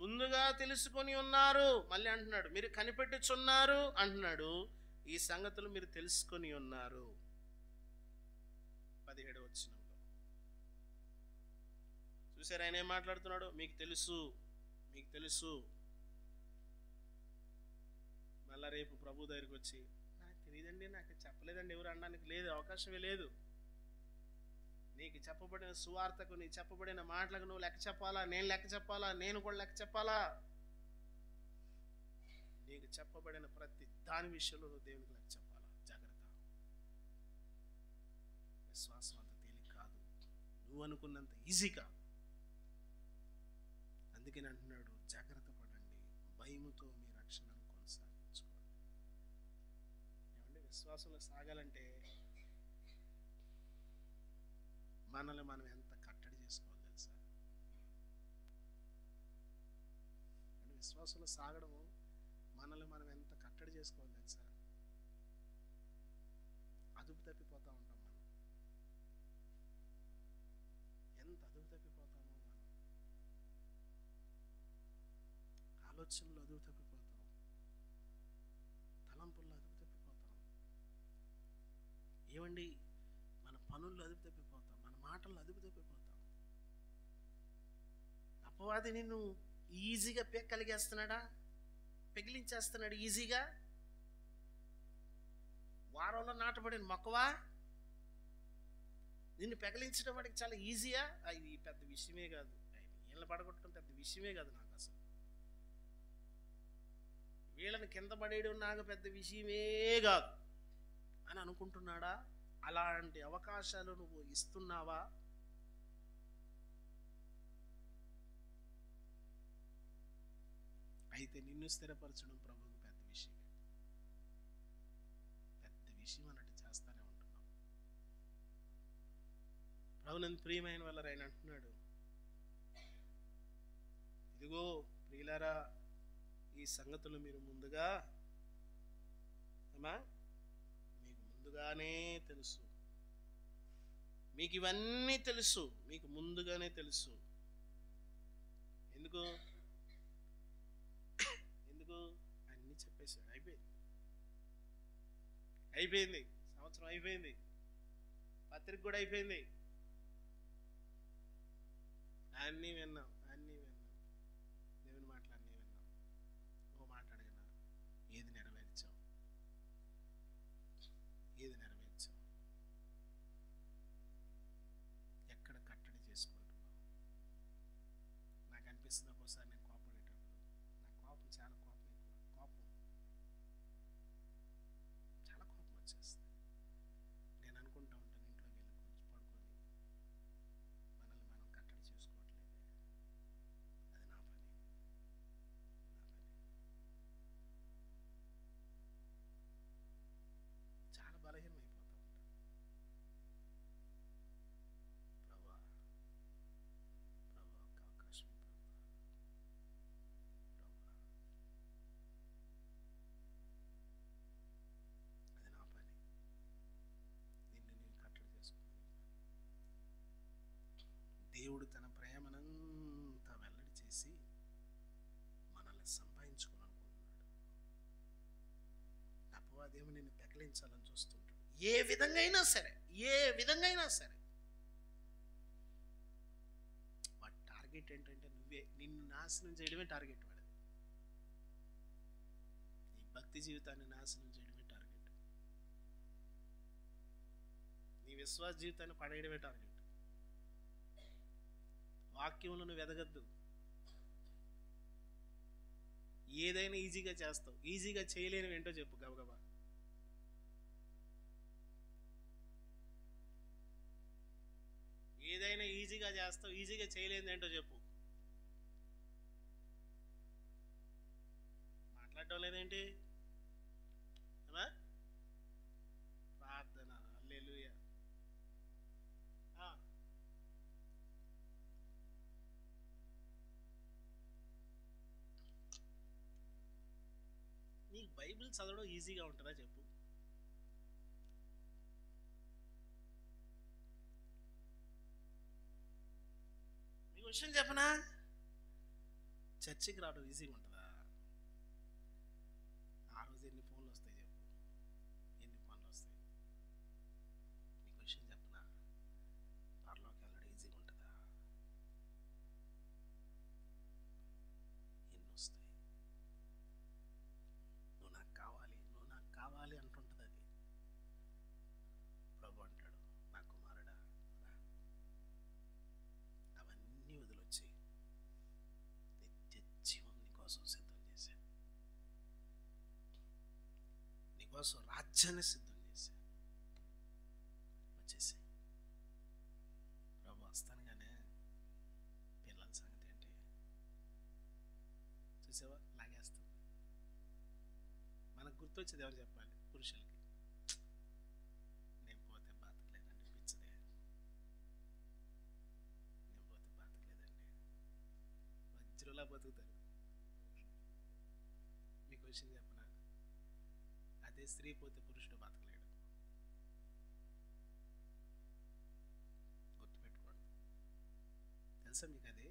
S4: ముందుగా తెలుసుకొని ఉన్నారు. మళ్ళీ అంటున్నాడు, మీరు కనిపెట్టుచున్నారు అంటున్నాడు. ఈ సంగతులు మీరు తెలుసుకొని ఉన్నారు. 17వ వచనంలో చూసారు ఆయన ఏం మాట్లాడుతున్నాడు. మీకు తెలుసు, మీకు తెలుసు. మళ్ళా రేపు ప్రభు దగ్గరికి వచ్చి నాకు తెలియదండి, నాకు చెప్పలేదండి, ఎవరు అనడానికి లేదు, అవకాశమే లేదు. నీకు చెప్పబడిన సువార్తకు, నీకు చెప్పబడిన మాటలకు నువ్వు లెక్క చెప్పాలా, నేను లెక్క చెప్పాలా, నేను కూడా లెక్క చెప్పాలా. నీకు చెప్పబడిన ప్రతి దాని విషయంలో నువ్వు దేవునికి లెక్క చెప్పాలా. జాగ్రత్త. విశ్వాసం అంత తేలిక కాదు, నువ్వు అనుకున్నంత ఈజీ కాదు. అందుకని అంటున్నాడు, జాగ్రత్త పడండి, భయముతో మీ రక్షణను కొనసాగించుకోండి. ఏమంటే విశ్వాసంలో సాగాలంటే మనల్ని మనం ఎంత కట్టడి చేసుకోవాలి తెలుసా. అంటే విశ్వాసంలో సాగడము మనల్ని మనం ఎంత కట్టడి చేసుకోవాలి తెలుసా. అదుపు తప్పిపోతూ ఉంటాం మనం, ఎంత అదుపు తప్పిపోతామో మనం. ఆలోచనలు అదుపు తప్పిపోతాం, తలంపుల్లో అదుపు తప్పిపోతాం. ఏమండి, మన పనుల్లో అదుపు తప్పిపోతాం, మన మాటల్లో అదుపు తప్పిపోతాం. అపవాది నిన్ను ఈజీగా కలిగేస్తున్నాడా, పెగిలించేస్తున్నాడు ఈజీగా. వారంలో నాటబడిన మొక్కవా, నిన్ను పెగిలించడం వాడికి చాలా ఈజీయా. ఇది పెద్ద విషయమే కాదు, వీళ్ళని పడగొట్టడం పెద్ద విషయమే కాదు నాకు అసలు. వీళ్ళని కింద పడేయడం నాకు పెద్ద విషయమే కాదు అని అనుకుంటున్నాడా. అలాంటి అవకాశాలు నువ్వు ఇస్తున్నావా? అయితే నిన్ను స్థిరపరచడం ప్రభువుకు పెద్ద విషయమే, పెద్ద విషయం అన్నట్టు చేస్తానే ఉంటున్నావు. ప్రభునందు ప్రియమైన వాళ్ళ ఆయన అంటున్నాడు, ఇదిగో ప్రియులారా, ఈ సంగతులు మీరు ముందుగా మీకు ముందుగానే తెలుసు. మీకు ఇవన్నీ తెలుసు, మీకు ముందుగానే తెలుసు. ఎందుకు అన్నీ చెప్పేశాడు. అయిపోయింది, సంవత్సరం అయిపోయింది, పత్రిక కూడా అయిపోయింది. అన్నీ విన్నాం, దేవుని మాటలు అన్నీ విన్నాం. ఓ మాట అడిగినా, ఏది నెరవేర్చావు, ఎక్కడ కట్టడి చేసుకుంటున్నావు? నాకు అనిపిస్తుంది ఒక్కోసారి నేను కోపడేటప్పుడు, నాకు చాలా కోపం ఎక్కువ. దేవుడు తన ప్రేమనంతా వెల్లడి చేసి మనల్ని సంపాదించుకోవాలనుకుంటున్నాడు. అపవాదేమో నిన్ను పెకలించాలని చూస్తుంటాడు. ఏ విధంగా అయినా సరే వాడి టార్గెట్ ఏంటంటే నిన్ను నాశనం చేయడమే టార్గెట్ వాడిది. నీ భక్తి జీవితాన్ని నాశనం చేయడమే టార్గెట్. నీ విశ్వాస జీవితాన్ని పడేయడమే టార్గెట్. వాక్యంలో నువ్వు ఎదగద్దు. ఏదైనా ఈజీగా చేస్తావు. ఈజీగా చేయలేనివి ఏంటో చెప్పు గబగబా. ఏదైనా ఈజీగా చేస్తావు, ఈజీగా చేయలేనిది ఏంటో చెప్పు. మాట్లాడటం లేదేంటి? ప్రార్థన. హల్లెలూయా. నీకు బైబిల్ చదవడం ఈజీగా ఉంటుందా చెప్పు. నీకు విషయం చెప్పనా? చర్చికి రావడం ఈజీగా ఉంటుందా? ఆ రోజు ఎన్ని ఫోన్లు వస్తాయి చెప్పు, ఎన్ని పనులు వస్తాయి. నీకు విషయం చెప్పనా? పరలోకి వెళ్ళడం ఈజీగా ఉంటుందా? ఎన్ని వస్తాయి. నువ్వు నాకు కావాలి అంటుంటుంది అది. ప్రభు అంటాడు, నా కుమారుడా రా, అవన్నీ వదిలొచ్చి నిత్య జీవం నీకోసం సిద్ధం చేశా, నీకోసం రాజ్యాన్ని సిద్ధం చేశా, వచ్చేసి. ప్రభు వస్తానుగానే పిల్లల సంగతి ఏంటి చూసావా? లాగేస్తుంది. మనకు గుర్తొచ్చేది ఎవరు చెప్పాలి? పురుషులకి. నేను పోతే బతకలేదండి, పిచ్చదే. నేను పోతే బతకలేదండి. వజ్రులా బతుకుతారు. మీకు విషయం చెప్పనా? అదే స్త్రీ పోతే పురుషుడు బతకలేడు. గుర్తుపెట్టుకోండి. తెలుసా మీకు అది?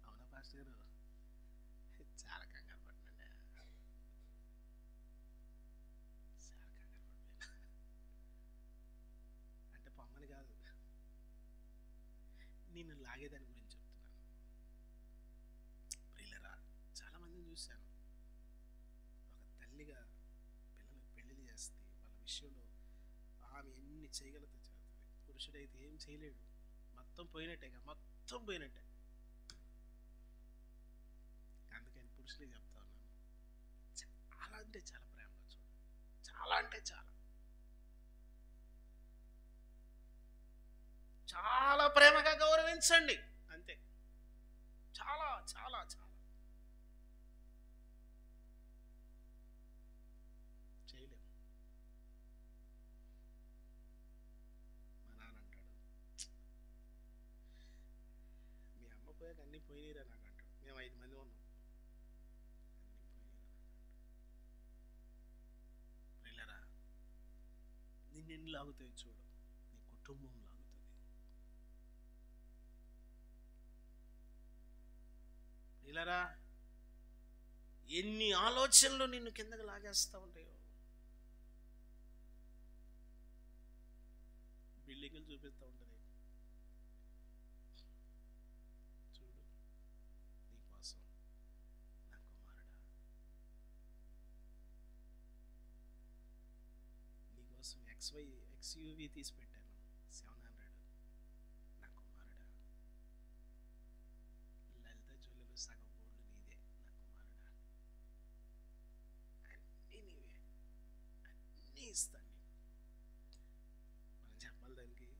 S4: అవునా పాస్టర్ గారు? చాలా కంగారు పడినండి. చాలా కంగారు పడిపోయినా. అంటే పొమ్మని కాదు, నిన్ను లాగేదాని గురించి చెప్తున్నాను. ప్రియులరా, చాలా మందిని చూశాను. ఒక తల్లిగా పిల్లలకు పెళ్లిళ్ళు చేస్తుంది. వాళ్ళ విషయంలో ఆమె ఎన్ని చేయగలతో చేస్తుంది. పురుషుడైతే ఏం చేయలేడు. మొత్తం పోయినట్టేగా, మొత్తం పోయినట్టే. అందుకని పురుషులే చెప్తా ఉన్నాను, చాలా అంటే చాలా ప్రేమగా చూడండి. చాలా అంటే చాలా ప్రేమగా గౌరవించండి. అంతే. చాలా చాలా చాలా చేయలేము. మా నాన్న అంటాడు, మీ అమ్మ పోయాక అన్నీ పోయినరా నాకు అంటాడు. మేము 5 మంది ఉన్నాం. ప్రియులరా, నిన్ను లాగుతాయి చూడు, నీ కుటుంబం లాగుతుంది. ప్రియులరా, ఎన్ని ఆలోచనలు నిన్ను కిందకి లాగేస్తూ ఉంటాయో. బిల్డింగులు చూపిస్తూ ఉంటుంది. చూడు, నీకోసం నా కుమారుడా, నీకోసం XUV తీసి పెట్టాను 700. నా కుమారుడా, లలిత జ్యువెలర్లు సగం గోల్డ్ నీదే. నా కుమారుడా, అన్నీ నీవే, అన్నీ ఇస్తాను నీకు. మనం చెప్పాలి దానికి,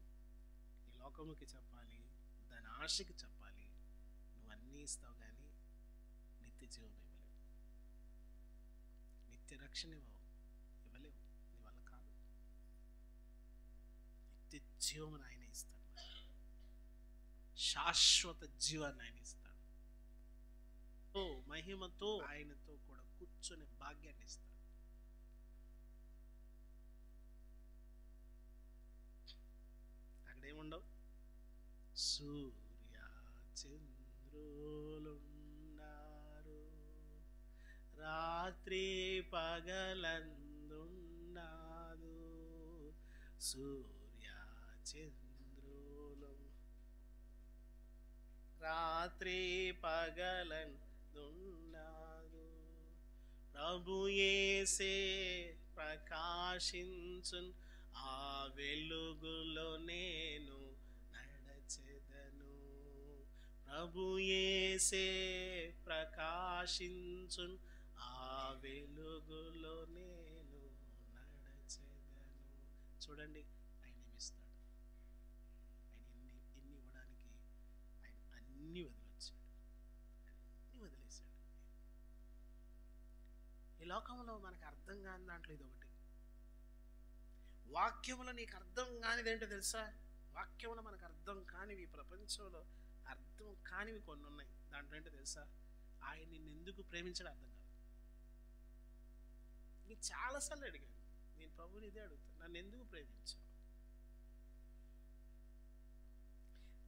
S4: ఈ లోకముకి చెప్పాలి, దాని ఆశకి చెప్పాలి. నువ్వు అన్నీ ఇస్తావు కానీ నిత్య జీవం ఇవ్వలేవు, నిత్య రక్షణ ఇవ్వలేవు. నీ వల్ల కాదు. నిత్య జీవం ఆయన ఇస్తాడు. శాశ్వత జీవాన్ని ఆయన ఇస్తాడు. మహిమతో ఆయనతో కూడా కూర్చొని భాగ్యాన్ని ఇస్తాడు. అక్కడేముండవు, సూర్య చంద్రులున్నారు, రాత్రి పగలందున్నాదు. సూర్య చంద్రులు రాత్రి పగలందున్నాదు. ప్రభు యేసే ప్రకాశించున్, ఆ వెలుగులో నేను నడచెదను. ప్రభు యేసే ప్రకాశించున్, ఆ వెలుగులో నేను నడచెదను. చూడండి, ఆయన ఏమిస్తాడు. ఆయన ఎన్ని ఇవ్వడానికి ఆయన అన్ని వదిలేశాడు. ఈ లోకంలో మనకు అర్థం కాని దాంట్లో ఇది ఒకటి. వాక్యములో నీకు అర్థం కానిది ఏంటో తెలుసా? వాక్యములో మనకు అర్థం కానివి, ప్రపంచంలో అర్థం కానివి కొన్ని ఉన్నాయి. దాంట్లో ఏంటో తెలుసా? ఆయన నిన్ను ఎందుకు ప్రేమించడం అర్థం కాదు. నేను చాలాసార్లు అడిగాను, నేను ప్రభుని ఇదే అడుగుతాను, నన్ను ఎందుకు ప్రేమించావు?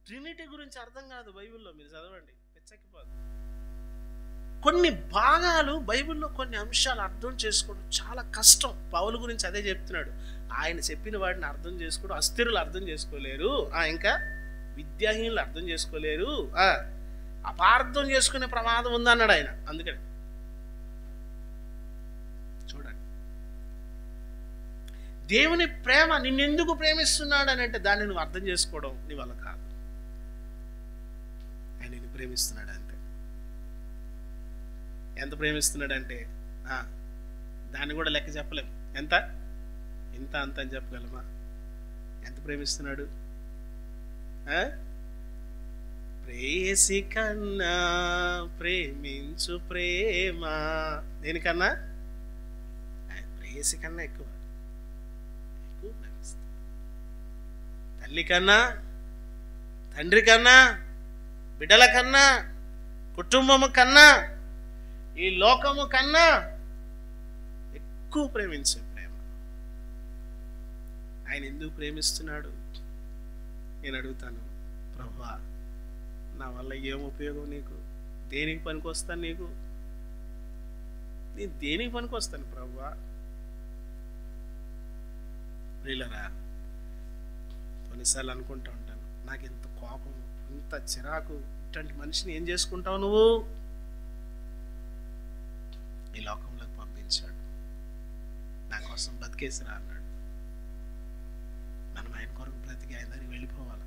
S4: ట్రినిటీ గురించి అర్థం కాదు బైబిల్లో, మీరు చదవండి, పెచ్చక్కిపోదు. కొన్ని భాగాలు బైబిల్లో, కొన్ని అంశాలు అర్థం చేసుకోవడం చాలా కష్టం. పౌలు గురించి అదే చెప్తున్నాడు. ఆయన చెప్పిన వాటిని అర్థం చేసుకోవడం అస్థిరులు అర్థం చేసుకోలేరు, ఇంకా విద్యాహీనులు అర్థం చేసుకోలేరు, అపార్థం చేసుకునే ప్రమాదం ఉందన్నాడు ఆయన. అందుకని చూడండి, దేవుని ప్రేమ నిన్నెందుకు ప్రేమిస్తున్నాడు అని అంటే దాన్ని నువ్వు అర్థం చేసుకోవడం నీ వల్ల కాదు. ఆయన నిన్ను ప్రేమిస్తున్నాడు అంతే. ఎంత ప్రేమిస్తున్నాడంటే దాన్ని కూడా లెక్క చెప్పలేము. ఎంత, ఇంత, అంత అని చెప్పగలమా? ఎంత ప్రేమిస్తున్నాడు? ప్రేయసి కన్నా ప్రేమించు ప్రేమ. దేనికన్నా? ప్రేయసి కన్నా ఎక్కువ ప్రేమిస్తాడు. తల్లి కన్నా, తండ్రి కన్నా, బిడ్డల కన్నా, కుటుంబము కన్నా, ఈ లోకము కన్నా ఎక్కువ ప్రేమించే ప్రేమ. ఆయన ఎందుకు ప్రేమిస్తున్నాడు? నేను అడుగుతాను, ప్రభువా నా వల్ల ఏం ఉపయోగం నీకు? దేనికి పనికి వస్తాను నీకు? నేను దేనికి పనికి వస్తాను ప్రభువా? వీళ్ళరా కొన్నిసార్లు అనుకుంటా ఉంటాను, నాకు ఇంత కోపం, ఇంత చిరాకు, ఇట్లాంటి మనిషిని ఏం చేసుకుంటావు నువ్వు? ఈ లోకంలోకి పంపించాడు, నా కోసం బతికేసిరా అన్నాడు. మనం ఆయన కొరకు బ్రతికి ఆయన దగ్గరికి వెళ్ళిపోవాలి.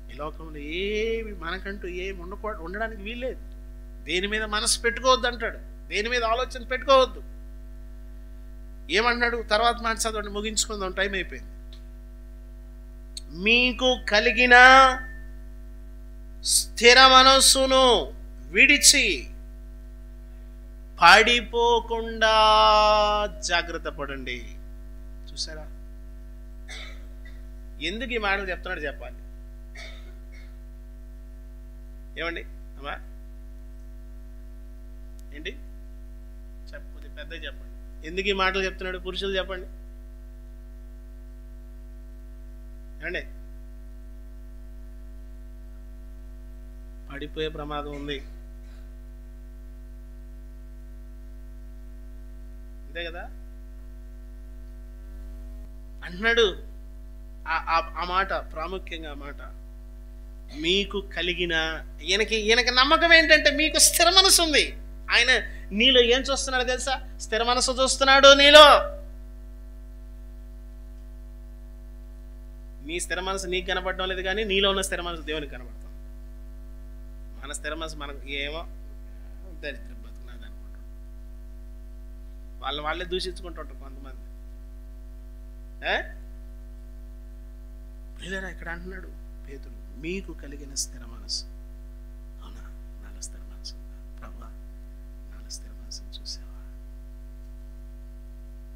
S4: ఈ లోకంలో ఏమి మనకంటూ ఏమి ఉండడానికి వీల్లేదు. దేని మీద మనసు పెట్టుకోవద్దు అంటాడు, దేని మీద ఆలోచన పెట్టుకోవద్దు. ఏమన్నాడు తర్వాత మాట చదవండి, ముగించుకుందాం, టైం అయిపోయింది. మీకు కలిగిన స్థిర మనస్సును విడిచి పడిపోకుండా జాగ్రత్త పడండి. చూసారా ఎందుకు ఈ మాటలు చెప్తున్నాడు? చెప్పాలి. ఏమండి అమ్మా, ఏంటి చెప్పండి, పెద్ద చెప్పండి. ఎందుకు ఈ మాటలు చెప్తున్నాడు? పురుషులు చెప్పండి. ఏమండి, పడిపోయే ప్రమాదం ఉంది, అంతే కదా అంటున్నాడు. ఆ మాట ప్రాముఖ్యంగా, ఆ మాట మీకు కలిగిన, ఈయనకి నమ్మకం ఏంటంటే మీకు స్థిర మనసు ఉంది. ఆయన నీలో ఏం చూస్తున్నాడు తెలుసా? స్థిర మనసు చూస్తున్నాడు నీలో. నీ స్థిర మనసు నీకు కనపడడం లేదు, కానీ నీలో ఉన్న స్థిర మనసు దేవునికి కనపడుతుంది. మన స్థిర మనసు మనకు ఏమో దరిద్రం బతుకున్నది అనుకుంటాం, వాళ్ళే దూషించుకుంటుంటారు కొంతమంది. ప్రియులారా, ఇక్కడ అంటున్నాడు పేతురు, మీకు కలిగిన స్థిర మనసు. అవునా, నాలో స్థిర మనసు ఉందా? ప్రభువా, నాలో స్థిర మనసును చూసావా?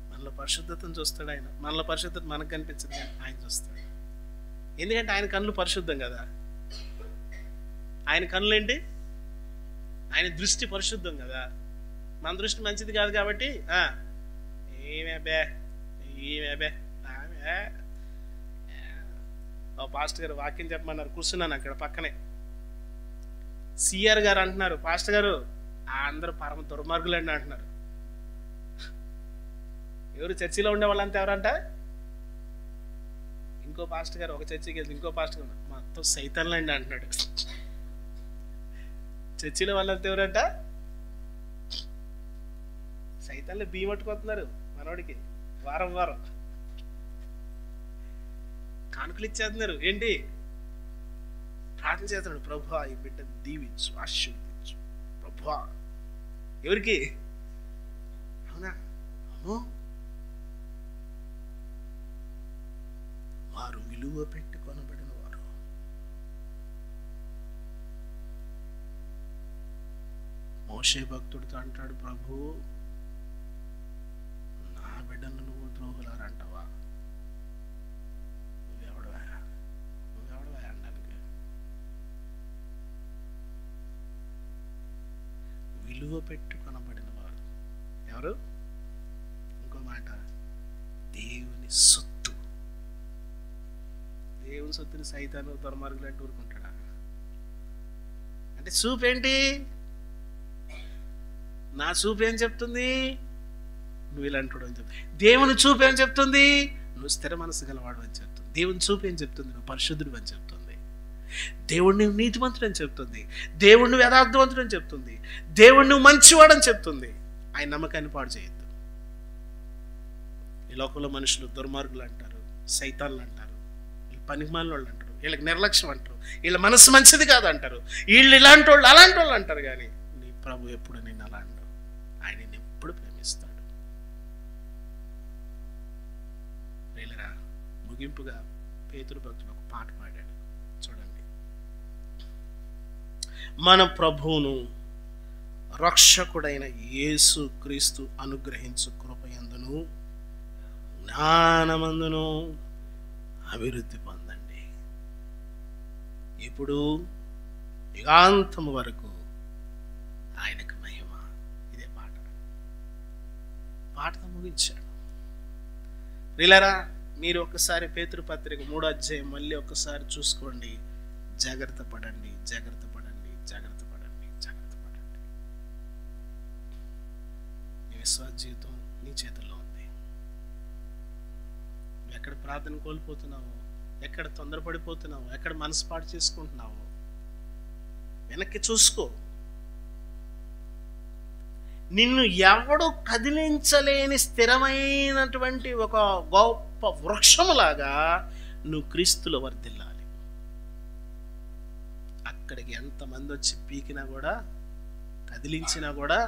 S4: మనలో పరిశుద్ధతను చూస్తాడు ఆయన. మనలో పరిశుద్ధత మనకు కనిపించదు, ఆయన చూస్తాడు. ఎందుకంటే ఆయన కన్నులు పరిశుద్ధం కదా. ఆయన కన్నులు ఏంటి? ఆయన దృష్టి పరిశుద్ధం కదా. మన దృష్టి మంచిది కాదు కాబట్టి పాస్టర్ గారు వాక్యం చెప్పమన్నారు, కూర్చున్నాను అక్కడ పక్కనే. సిఆర్ గారు అంటున్నారు, పాస్టర్ గారు అందరూ పరమ దుర్మార్గులండి అంటున్నారు. ఎవరు చర్చిలో ఉండే వాళ్ళంతా ఎవరంట? ఇంకో పాస్టర్ గారు ఒక చర్చికి వెళ్తే ఇంకో పాస్టర్ గారు మొత్తం సైతాన్లండి అంటున్నాడు. చర్చిలో వాళ్ళంతా ఎవరంట? సైతాన్లు బియ్యం పట్టుకొస్తున్నారు మనోడికి వారం వారం కానుకలు ఇచ్చేస్తున్నారు. ఏంటి? ప్రార్థన చేస్తున్నాడు, ప్రభువా ఈ బిడ్డ దీవించు, ఆశీర్వదించు ప్రభువా. ఎవరికి? అవునా? అవును. వారు విలువ పెట్టి కొనబడిన వారు. మోషే భక్తుడితో అంటాడు, ప్రభు నా బిడ్డను నువ్వు ద్రోహులారంటావా? నువ్వెవడవా అనడానికి? విలువ పెట్టి కొనబడిన వారు ఎవరు? ఇంకో మాట, దేవుని సొత్తు. దేవుని సొత్తుని సైతాను దుర్మార్గులు అంటే ఊరుకుంటాడా? అంటే చూపేంటి? నా చూపు ఏం చెప్తుంది? నువ్వు ఇలాంటి అని చెప్తుంది. దేవుని చూపు ఏం చెప్తుంది? నువ్వు స్థిర మనసు గలవాడు అని చెప్తుంది. దేవుని చూపు ఏం చెప్తుంది? నువ్వు పరిశుద్ధుడు అని చెప్తుంది. దేవుడిని నీతిమంతుడు అని చెప్తుంది. దేవుడిని యథార్థవంతుడు అని చెప్తుంది. దేవుడిని మంచివాడు అని చెప్తుంది. ఆయన నమ్మకాన్ని పాడు చేయొద్దు. ఈ లోకంలో మనుషులు దుర్మార్గులు అంటారు, సైతాన్లు అంటారు, వీళ్ళు పనికిమాలిన వాళ్ళు అంటారు, వీళ్ళకి నిర్లక్ష్యం అంటారు, వీళ్ళ మనసు మంచిది కాదు అంటారు, వీళ్ళు ఇలాంటి వాళ్ళు అలాంటి వాళ్ళు అంటారు. కానీ నీ ప్రభు ఎప్పుడు నిన్ను అలా అంటారు. ఆయన నిన్ను ఎప్పుడు ప్రేమిస్తాడు. వీళ్ళరా ముగింపుగా పేతురు భక్తుడు ఒక పాట పాడాడు, చూడండి. మన ప్రభువును రక్షకుడైన యేసు క్రీస్తు అనుగ్రహించు కృపయందును జ్ఞానమందును అభివృద్ధి పొందండి. ఇప్పుడు యుగాంతము వరకు ఆయనకు మహిమ. ఇదే పాటతో ముగించాడు. ప్రియులారా, మీరు ఒకసారి పేతురు పత్రిక 3వ అధ్యాయం మళ్ళీ ఒకసారి చూసుకోండి. జాగ్రత్త పడండి, జాగ్రత్త పడండి, జాగ్రత్త పడండి, జాగ్రత్త పడండి. నీ విశ్వాస జీవితం నీ చేతుల్లో ఉంది. ఎక్కడ ప్రార్థన కోల్పోతున్నావు, ఎక్కడ తొందరపడిపోతున్నావు, ఎక్కడ మనసు పాటు చేసుకుంటున్నావు, వెనక్కి చూసుకో. నిన్ను ఎవడు కదిలించలేని స్థిరమైనటువంటి ఒక గొప్ప వృక్షములాగా నువ్వు క్రీస్తులో వర్ధిల్లాలి. అక్కడికి ఎంతమంది వచ్చి పీకినా కూడా, కదిలించినా కూడా,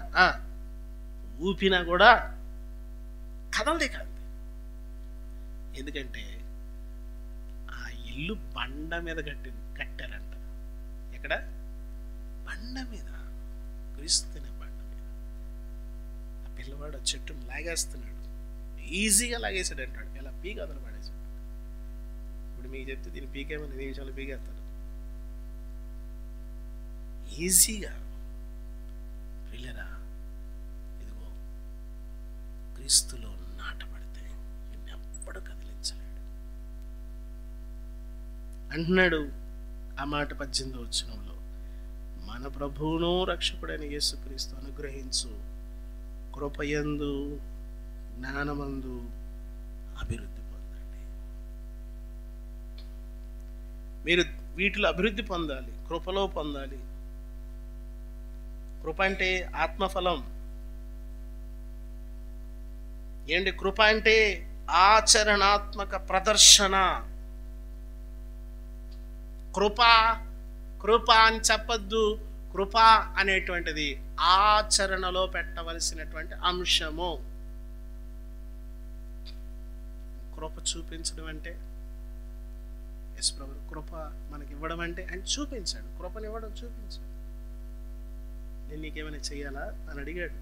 S4: ఊపినా కూడా కదలదే కాదు. ఎందుకంటే ఆ ఇల్లు బండ మీద కట్టారంట. ఎక్కడ? బండ మీద, క్రీస్తునే బండ మీద. ఆ పిల్లవాడు చెట్టును లాగేస్తున్నాడు, ఈజీగా లాగేసాడు అంటాడు. ఎలా పీక అతను పడేసాడు. ఇప్పుడు మీకు చెప్తే దీన్ని పీకేమని నిమిషాలు పీకేస్తాడు ఈజీగా. పిల్లరా, ఇదిగో క్రీస్తులో నాటబడితే నిన్నెవ్వడు కదిలించలేడు అంటున్నాడు. ఆ మాట 18వ వచనంలో, మన ప్రభువును రక్షకుడైన యేసుక్రీస్తు అనుగ్రహించు కృపయందు జ్ఞానమందు అభివృద్ధి పొందండి. మీరు వీటిలో అభివృద్ధి పొందాలి, కృపలో పొందాలి. కృప అంటే ఆత్మఫలం. ఏంటి కృప అంటే? ఆచరణాత్మక ప్రదర్శన. కృప అని చెప్పద్దు. కృప అనేటువంటిది ఆచరణలో పెట్టవలసినటువంటి అంశము. కృప చూపించడం అంటే, యేసు ప్రభువు కృప మనకి ఇవ్వడం అంటే ఆయన చూపించాడు. కృపని ఇవ్వడం, చూపించాడు. నేను నీకేమైనా చెయ్యాలా అని అడిగాడు.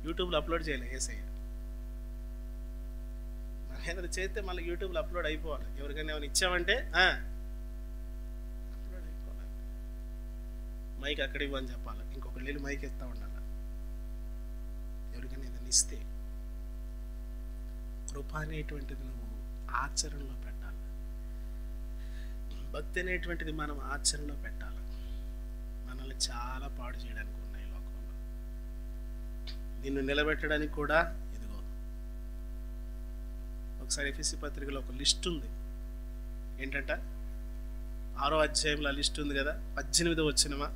S4: యూట్యూబ్లో అప్లోడ్ చేయలే యేసయ్య. మనం ఏదైనా చేస్తే మళ్ళీ యూట్యూబ్లో అప్లోడ్ అయిపోవాలి. ఎవరికైనా ఏమైనా ఇచ్చామంటే అప్లోడ్ అయిపోవాలి. మైక్ అక్కడ ఇవ్వని చెప్పాలి, ఇంకొకళ్ళు వెళ్ళి మైక్ ఇస్తా ఉండాలి. ఎవరికైనా ఏదైనా ఇస్తే, కృప అనేటువంటిది నువ్వు ఆచరణలో పెట్టాలి. భక్తి అనేటువంటిది మనం ఆచరణలో పెట్టాలి. మనల్ని చాలా పాడు చేయడానికి ఉన్నాయి లోకంలో. నిన్ను నిలబెట్టడానికి కూడా ఇదిగో ఒకసారి ఎఫెసీ పత్రికలో ఒక లిస్ట్ ఉంది. ఏంటంట 6వ అధ్యాయంలో ఆ లిస్ట్ ఉంది కదా, 18వ వచనమా,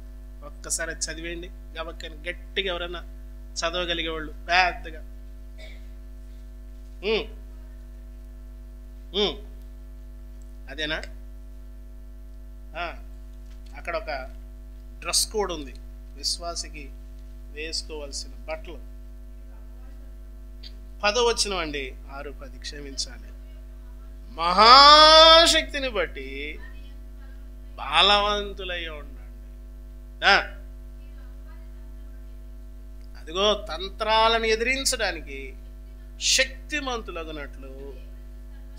S4: ఒక్కసారి చదివేయండి గబక్కని గట్టిగా. ఎవరన్నా చదవగలిగే వాళ్ళు పెద్దగా. అదేనా? అక్కడ ఒక డ్రెస్ కోడ్ ఉంది, విశ్వాసికి వేసుకోవాల్సిన బట్టలు. 10వ వచనం అండి, 6:10. క్షమించాలి. మహాశక్తిని బట్టి బలవంతులై ఉండండి. అదిగో తంత్రాలను ఎదిరించడానికి శక్తిమంతులగునట్లు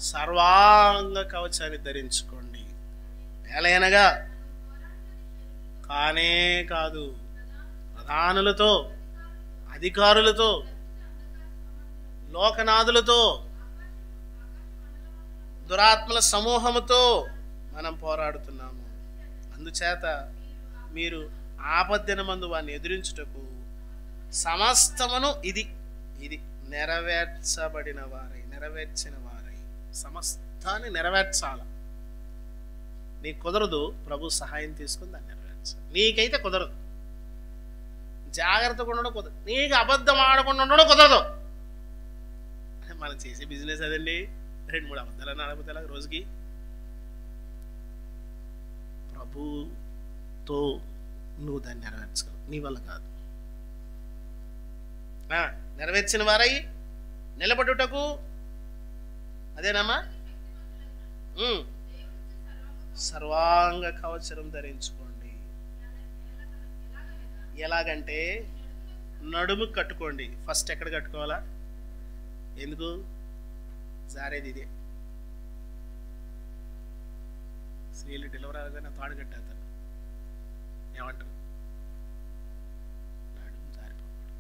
S4: సర్వాంగ కవచాన్ని ధరించుకోండి. ఎలాగనగా కానే కాదు, ప్రధానులతో, అధికారులతో, లోకనాథులతో, దురాత్మల సమూహముతో మనం పోరాడుతున్నాము. అందుచేత మీరు ఆపద్దినమందు వారిని ఎదిరించుటకు సమస్తమును ఇది నెరవేర్చబడిన వారై, నెరవేర్చిన వారై, సమస్తాన్ని నెరవేర్చాల. నీకు కుదరదు, ప్రభు సహాయం తీసుకుని దాన్ని నెరవేర్చాలి. నీకైతే కుదరదు, జాగ్రత్తగా ఉండడం కుదరదు, నీకు అబద్ధం ఆడకుండా ఉండడం కుదరదు. మనం చేసే బిజినెస్ అదండి. 2-3 అబద్ధాలను ఆడకపోతే ఎలా రోజుకి? ప్రభుతో నువ్వు దాన్ని నెరవేర్చగలవు, నీ వల్ల కాదు. నెరవేర్చిన వారై నిలబడుటకు, అదేనమ్మా, సర్వాంగ కవచం ధరించుకోండి. ఎలాగంటే నడుము కట్టుకోండి. ఫస్ట్ ఎక్కడ కట్టుకోవాలా? ఎందుకు? జారేది ఇదే. స్త్రీలు డెలివరీ అవగానే తాడు కట్టేస్తారు. ఏమంటారు? నడుము జారిపోకూడదు.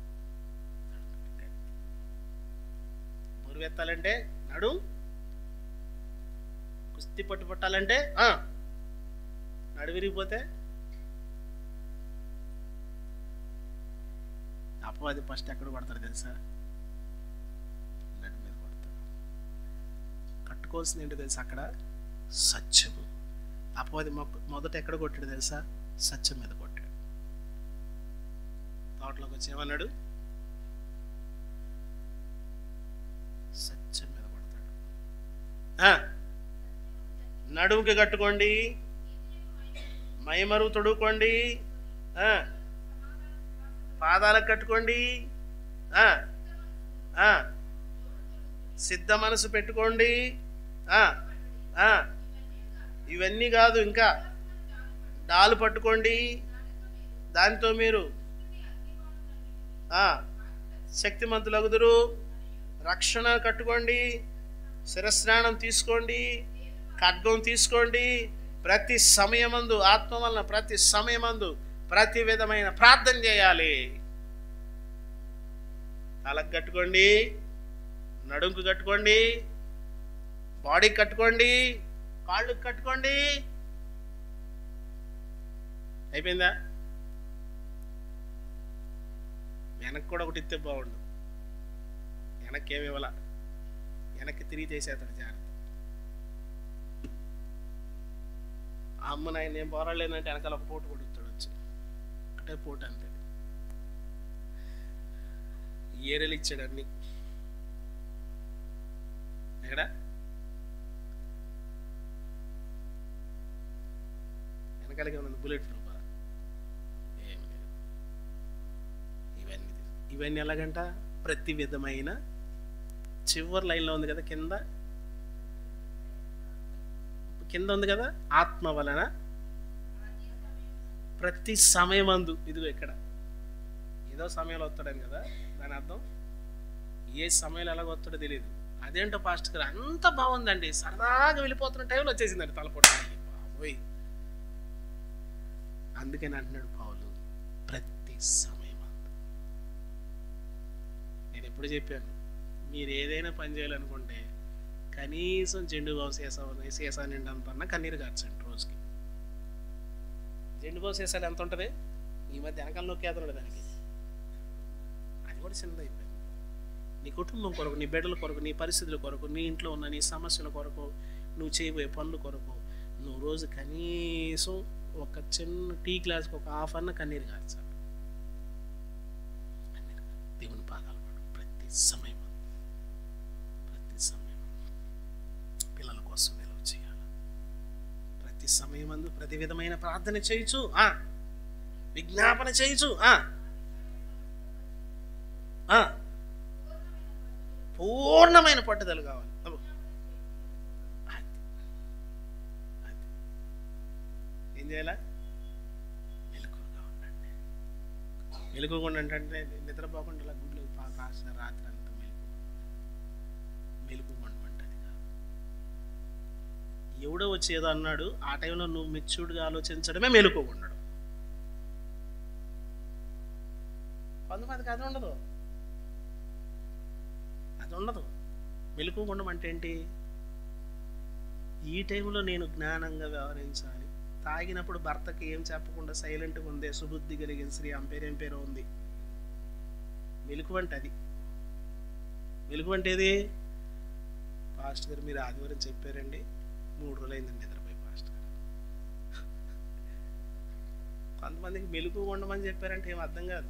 S4: బరువెత్తాలంటే నడుం, కుస్తీ పట్టాలంటే నడు విరిగిపోతే అపవాది ఫస్ట్ ఎక్కడ కొడతాడు తెలుసా? నడు మీద కొడతాడు. కట్టుకోవాల్సింది ఏంటో తెలుసా? అక్కడ సత్యము. అపవాది మొదట ఎక్కడ కొట్టాడు తెలుసా? సత్యం మీద కొట్టాడు. తోటలోకి వచ్చి ఏమన్నాడు? సత్యం మీద కొడతాడు. నడుముకి కట్టుకోండి, మైమరు తొడుక్కోండి, పాదాలకు కట్టుకోండి, సిద్ధ మనసు పెట్టుకోండి. ఇవన్నీ కాదు, ఇంకా డాలు పట్టుకోండి, దానితో మీరు శక్తిమంతులగుదురు. రక్షణ కట్టుకోండి, శిరస్నానం తీసుకోండి, ఖడ్గం తీసుకోండి. ప్రతి సమయమందు, ఆత్మ వలన ప్రతి సమయమందు ప్రతి విధమైన ప్రార్థన చేయాలి. తలకు కట్టుకోండి, నడుంకు కట్టుకోండి, బాడీకి కట్టుకోండి, కాళ్ళకు కట్టుకోండి. అయిపోయిందా? వెనక్కి కూడా ఒకటి ఇస్తే బాగుండు. వెనక్కి ఏమి ఇవ్వాల, వెనక్కి తిరిగి చేసేస్తాడు జాగ్రత్త. అమ్మ నాయన ఏం పోరాడలేదంటే వెనకాల ఒక పోటు కొడుతాడు వచ్చి, అంటే పోటు అంతే. ఏరెలు ఇచ్చాడు అన్ని. ఎక్కడ వెనకాలకి ఏమన్నా బుల్లెట్ ప్రూఫ్? ఏం లేదు. ఇవన్నీ ఎలాగంట? ప్రతి విధమైన, చివరి లైన్లో ఉంది కదా, కింద ఉంది కదా, ఆత్మ వలన ప్రతి సమయమందు. ఇదిగో ఇక్కడ ఏదో సమయంలో వస్తాడని కదా, దాని అర్థం ఏ సమయంలో ఎలాగ వస్తాడో తెలియదు. అదేంటో పాస్టర్ గారు అంత బాగుందండి, సరదాగా వెళ్ళిపోతున్న టైంలో వచ్చేసిందండి తలపోట. బాబోయ్, అందుకని అంటున్నాడు పౌలు, ప్రతి సమయమందు. నేను ఎప్పుడు చెప్పాను, మీరు ఏదైనా పని చేయాలనుకుంటే కనీసం జెండు బాబు సీసా నిండంత కన్నీరు కార్చండి రోజుకి. జెండు బాబు సీసాలు ఎంత ఉంటుంది? ఈ మధ్య వెనకాల నొక్కేస్తున్నాడు దానికి. అది కూడా చిన్నదైపోయింది. నీ కుటుంబం కొరకు, నీ బిడ్డల కొరకు, నీ పరిస్థితుల కొరకు, నీ ఇంట్లో ఉన్న నీ సమస్యల కొరకు, నువ్వు చేయబోయే పనుల కొరకు నువ్వు రోజు కనీసం ఒక చిన్న టీ గ్లాస్కి ఒక హాఫ్ అన్న కన్నీరు కార్చాలి. దేవుని పాదాలు ప్రతి సమయం పిల్లల కోసం నిలవ చేయాలి. ప్రతి సమయం అందు ప్రతి విధమైన ప్రార్థన చేయొచ్చు, విజ్ఞాపన చేయొచ్చు, పూర్ణమైన పట్టుదల కావాలి. ఏం చేయాలా? మెలకువగా ఉండండి. మెలకువగా ఉండండి నిద్రపోకుండా ఇలా గుడ్లు కాస్త రాత్రి అంతా మెలకువగా ఉండమంటది కాదు. ఎవడో వచ్చి ఏదో అన్నాడు, ఆ టైంలో నువ్వు మెచ్యూర్డ్గా ఆలోచించడమే మెలకువగా ఉండడం. కొంతమందికి అది ఉండదు. మెలకువగా ఉండమంటే ఏంటి? ఈ టైంలో నేను జ్ఞానంగా వ్యవహరించాలి. తాగినప్పుడు భర్తకి ఏం చెప్పకుండా సైలెంట్గా ఉందే సుబుద్ధి కలిగిన స్త్రీ, ఏం పేరో ఉంది. మెలకువ అంటే అది. మెలకువ అంటే ఏది? పాస్టర్ గారు మీరు ఆదివారం చెప్పారండి, 3 రోజులైందండి నిద్రపోయి పాస్టర్ గారు. కొంతమందికి మెలకువ ఉండమని చెప్పారంటే ఏం అర్థం కాదు.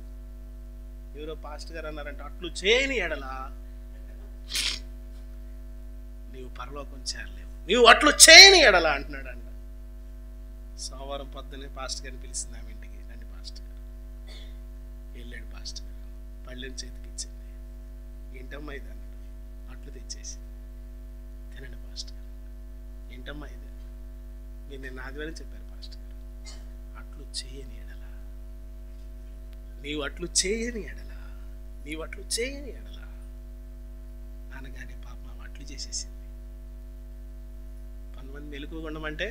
S4: ఎవరో పాస్టర్ గారు అన్నారంటే, అట్లు చేయని ఎడలా నీవు పరలోకం చేరలేవు, నీవు అట్లు చేయని ఎడలా అంటున్నాడు అంట. సోమవారం పొద్దున్నే పాస్టర్ గారిని పిలిచింది ఆమె ఇంటికి. రండి పాస్టర్ గారు. వెళ్ళాడు పాస్టర్ గారు. పళ్ళెని చేతికి ఇచ్చింది. ఏంటమ్మా ఇది అన్నాడు. అట్లు తెచ్చేసి తినండి పాస్టర్ గారు. ఏంటమ్మా ఇది? మీరు నేను ఆదివారం చెప్పారు పాస్టర్ గారు, అట్లు చేయని ఎడలా, నీవు అట్లు చేయని ఎడలా, నీవు అట్లు చేయని ఎడలా అనగానే పాప అట్లు చేసేసింది. కొంతమంది మెలకువగా ఉండమంటే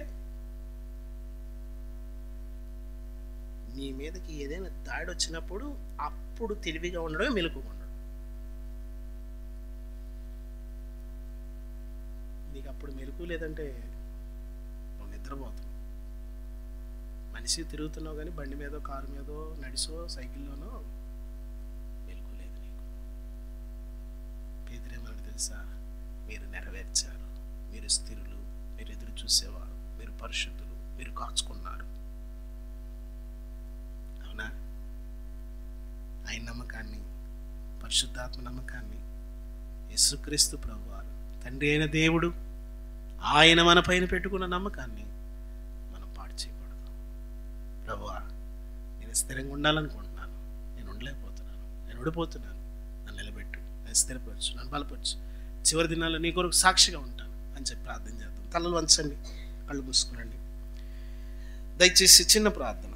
S4: నీ మీదకి ఏదైనా దాడి వచ్చినప్పుడు అప్పుడు తెలివిగా ఉండడమే మెలకువగా ఉండడం. నీకు అప్పుడు మెలకువ లేదంటే నువ్వు నిద్రపోతావు. మనిషి తిరుగుతున్నావు కానీ బండి మీదో కారు మీదో నడిసో సైకిల్లోనో మెలకువ లేదు నీకు. పేదరేమని తెలుసా? మీరు నెరవేర్చారు, మీరు స్థిరులు, మీరు ఎదురు చూసేవారు, మీరు పరిశుద్ధులు, మీరు కాచుకున్నారు. అవునా? ఆయన నమ్మకాన్ని, పరిశుద్ధాత్మ నమ్మకాన్ని, యేసుక్రీస్తు ప్రభువారు తండ్రి అయిన దేవుడు ఆయన మన పైన పెట్టుకున్న నమ్మకాన్ని మనం పాడు చేయకూడదు. ప్రభువా, నేను స్థిరంగా ఉండాలనుకుంటున్నాను, నేను ఉండలేకపోతున్నాను, నేను ఓడిపోతున్నాను, నన్ను నిలబెట్టు, నన్ను స్థిరపరచు, నన్ను బలపరచు, చివరి దినాల్లో నీ కొరకు సాక్షిగా ఉంటాను అని చెప్పి ప్రార్థన చేద్దాం. తలలు వంచండి, కళ్ళు మూసుకునండి. దయచేసి చిన్న ప్రార్థన,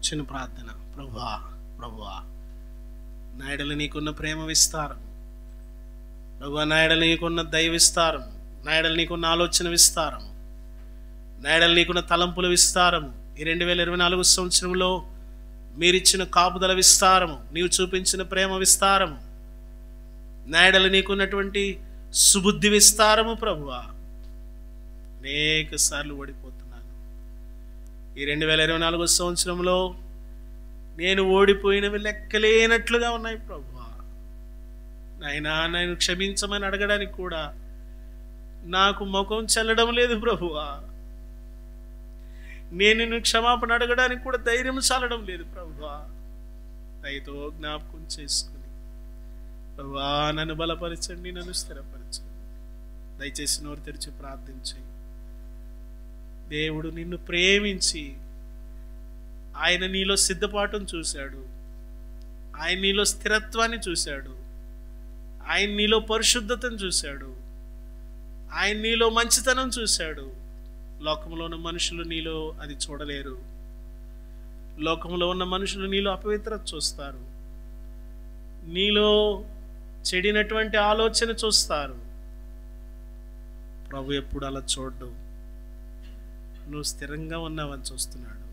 S4: చిన్న ప్రార్థన. ప్రభువా, ప్రభువా, నాయడలు నీకున్న ప్రేమ విస్తారం, ప్రభువా, నాయడలు నీకున్న దయ విస్తారం, నాయడలు నీకున్న ఆలోచన విస్తారం, నాయడలు నీకున్న తలంపుల విస్తారము, ఈ 2024 సంవత్సరంలో మీరిచ్చిన కాపుదల విస్తారము, నీవు చూపించిన ప్రేమ విస్తారము, నాయడలు నీకున్నటువంటి సుబుద్ధి విస్తారము. ప్రభువా, అనేక సార్లు ఓడిపోతున్నాను. ఈ 2024 సంవత్సరంలో నేను ఓడిపోయినవి లెక్కలేనట్లుగా ఉన్నాయి. ప్రభువా, నాయనా, నేను క్షమించమని అడగడానికి కూడా నాకు ముఖం చెల్లడం లేదు. ప్రభువా, నేను నిన్ను క్షమాపణ అడగడానికి కూడా ధైర్యం చాలడం లేదు. ప్రభువా, దయతో జ్ఞాపకం చేసుకుని ప్రభువా నన్ను బలపరచండి, నన్ను స్థిరపరచండి. దయచేసి నోరు తెరిచి ప్రార్థించండి. దేవుడు నిన్ను ప్రేమించి ఆయన నీలో సిద్ధపాటును చూశాడు, ఆయన నీలో స్థిరత్వాన్ని చూశాడు, ఆయన నీలో పరిశుద్ధతను చూశాడు, ఆయన నీలో మంచితనం చూశాడు. లోకంలో ఉన్న మనుషులు నీలో అది చూడలేరు. లోకంలో ఉన్న మనుషులు నీలో అపవిత్రత చూస్తారు, నీలో చెడినటువంటి ఆలోచన చూస్తారు. ప్రభు ఎప్పుడు అలా చూడ్డు. నువ్వు స్థిరంగా ఉన్నావని చూస్తున్నాడు,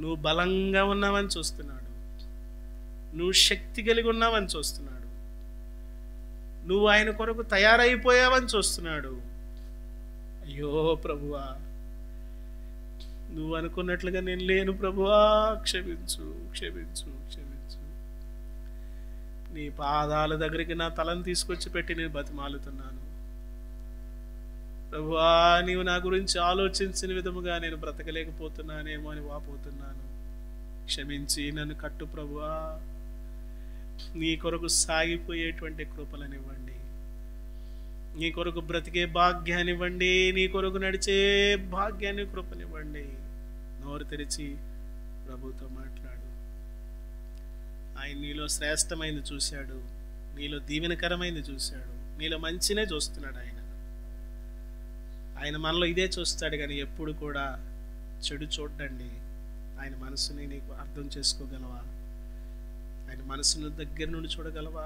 S4: నువ్వు బలంగా ఉన్నావని చూస్తున్నాడు, నువ్వు శక్తి కలిగి ఉన్నావని చూస్తున్నాడు. నువ్వు ఆయన కొరకు తయారైపోయావని చూస్తున్నాడు. అయ్యో ప్రభువా, నువ్వు అనుకున్నట్లుగా నేను లేను ప్రభువా, క్షమించు క్షమించు క్షమించు. నీ పాదాల దగ్గరికి నా తలను తీసుకొచ్చి పెట్టి నేను బతిమాలుతున్నాను ప్రభువా. నీవు నా గురించి ఆలోచించిన విధముగా నేను బ్రతకలేకపోతున్నానేమో అని వాపోతున్నాను. క్షమించి నన్ను కట్టు ప్రభువా. నీ కొరకు సాగిపోయేటువంటి కృపలనివ్వండి, నీ కొరకు బ్రతికే భాగ్యాన్నివ్వండి, నీ కొరకు నడిచే భాగ్యాన్ని కృపనివ్వండి. నోరు తెరిచి ప్రభుతో మాట్లాడు. ఆయన నీలో శ్రేష్టమైంది చూశాడు, నీలో దీవెనకరమైంది చూశాడు, నీలో మంచినే చూస్తున్నాడు. ఆయన మనలో ఇదే చూస్తాడు, కానీ ఎప్పుడు కూడా చెడు చూడండి. ఆయన మనసుని నీకు అర్థం చేసుకోగలవా? ఆయన మనసును దగ్గర నుండి చూడగలవా?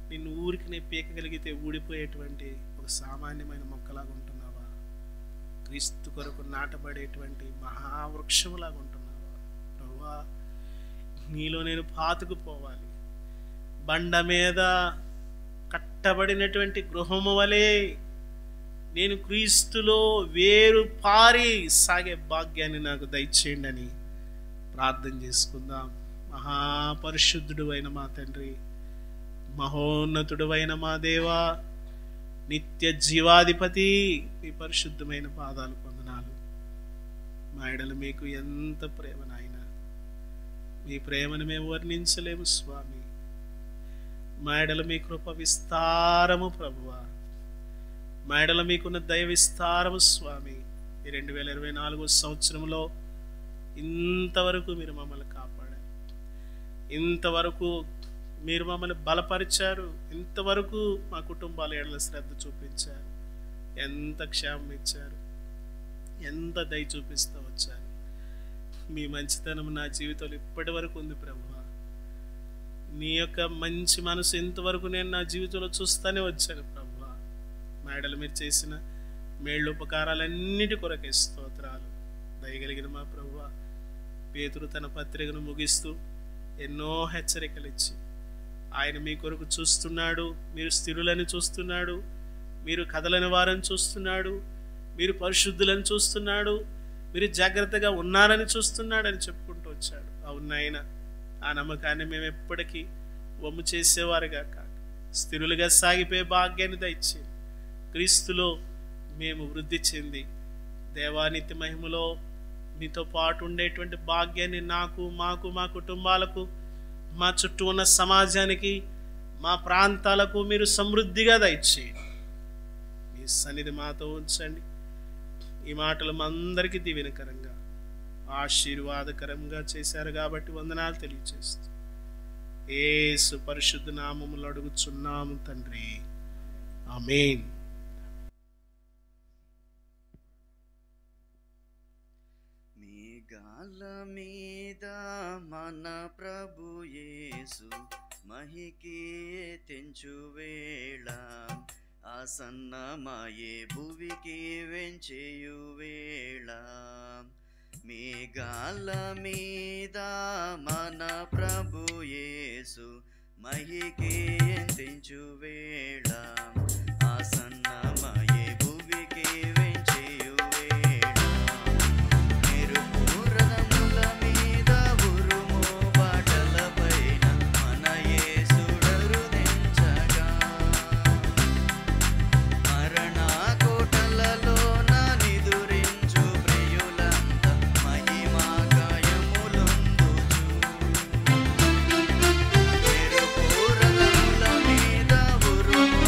S4: నిన్ను ఊరికి నీ పీకగలిగితే ఊడిపోయేటువంటి ఒక సామాన్యమైన మొక్కలాగా ఉంటున్నావా? క్రీస్తు కొరకు నాటబడేటువంటి మహావృక్షములాగా ఉంటున్నావా? ప్రభువా, నీలో నేను పాతుకుపోవాలి. బండ మీద కట్టబడినటువంటి గృహము వలె నేను క్రీస్తులో వేరు పారి సాగే భాగ్యాన్ని నాకు దయచేయండి అని ప్రార్థన చేసుకుందాం. మహాపరిశుద్ధుడు అయిన మా తండ్రి, మహోన్నతుడు అయిన మా దేవా, నిత్య జీవాధిపతి, మీ పరిశుద్ధమైన పాదాలు వందనాలు. మా ఎడల మీకు ఎంత ప్రేమ నాయన, మీ ప్రేమను మేము వర్ణించలేము స్వామి. మా ఎడల మీ కృప విస్తారము ప్రభువా, మా ఎడల మీకున్న దయ విస్తారము స్వామి. ఈ 2024 సంవత్సరంలో ఇంతవరకు మీరు మమ్మల్ని కాపాడారు, ఇంతవరకు మీరు మమ్మల్ని బలపరిచారు, ఇంతవరకు మా కుటుంబాల ఎడల శ్రద్ధ చూపించారు, ఎంత క్షేమం ఇచ్చారు, ఎంత దయ చూపిస్తూ వచ్చారు. మీ మంచితనం నా జీవితంలో ఇప్పటి వరకు ఉంది ప్రభువా. నీ యొక్క మంచి మనసు ఇంతవరకు నేను నా జీవితంలో చూస్తూనే వచ్చాను ప్రభువా. మా ఎడల మీరు చేసిన మేళ్ళు ఉపకారాలన్నిటి కొరకే స్తోత్రాలు. దయగలిగిన మా ప్రభువా, పేతురు తన పత్రికను ముగిస్తూ ఎన్నో హెచ్చరికలు ఇచ్చి ఆయన మీ కొరకు చూస్తున్నాడు, మీరు స్థిరులను చూస్తున్నాడు, మీరు కదలని వారని చూస్తున్నాడు, మీరు పరిశుద్ధులను చూస్తున్నాడు, మీరు జాగ్రత్తగా ఉన్నారని చూస్తున్నాడు అని చెప్పుకుంటూ వచ్చాడు. అవునాయన, ఆ నమ్మకాన్ని మేము ఎప్పటికీ వమ్ము చేసేవారుగా కాక స్థిరులుగా సాగిపోయే భాగ్యాన్ని దయచేయండి. క్రీస్తులో మేము వృద్ధి చెంది దేవానిత్య మహిమలో మీతో పాటు ఉండేటువంటి భాగ్యాన్ని నాకు, మాకు, మా కుటుంబాలకు, మా చుట్టూ ఉన్న సమాజానికి, మా ప్రాంతాలకు మీరు సమృద్ధిగా దయచేయండి. మీ సన్నిధి మాతో ఉంచండి. ఈ మాటలు మా అందరికీ దీవెనకరంగా ఆశీర్వాదకరంగా చేశారు కాబట్టి వందనాలు తెలియజేస్తూ యేసు పరిశుద్ధ నామములో అడుగుచున్నాము తండ్రి, ఆమేన్.
S3: గాల మీద మన ప్రభు యేసు మహికి తెంచువేళ, ఆసన్నమాయే భువికి వెంచేయువేళ. మేఘాల మీద మన ప్రభు యేసు మహికి తెంచువేళ, ఆసన్నమాయే భువికి వెంచేయువేళ. మెరుపురథముల మీద ఉరుము బాటల పైన మన యేసుడరు దించగా, మరణ కోటలలోన నిదురించు ప్రియులంతా మహిమా గాయములొందుచు. మెరుపురథముల మీద ఉరుము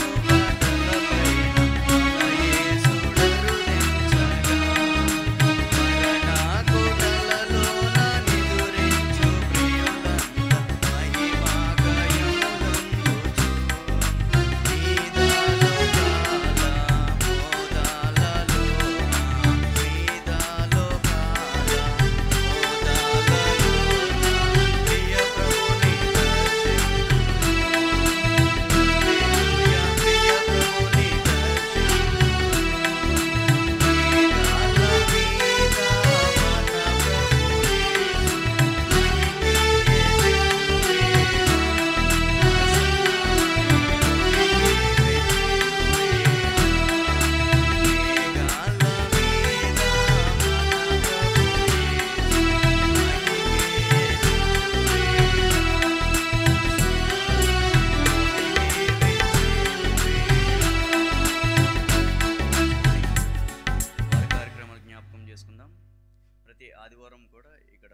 S3: ఆదివారం కూడా ఇక్కడ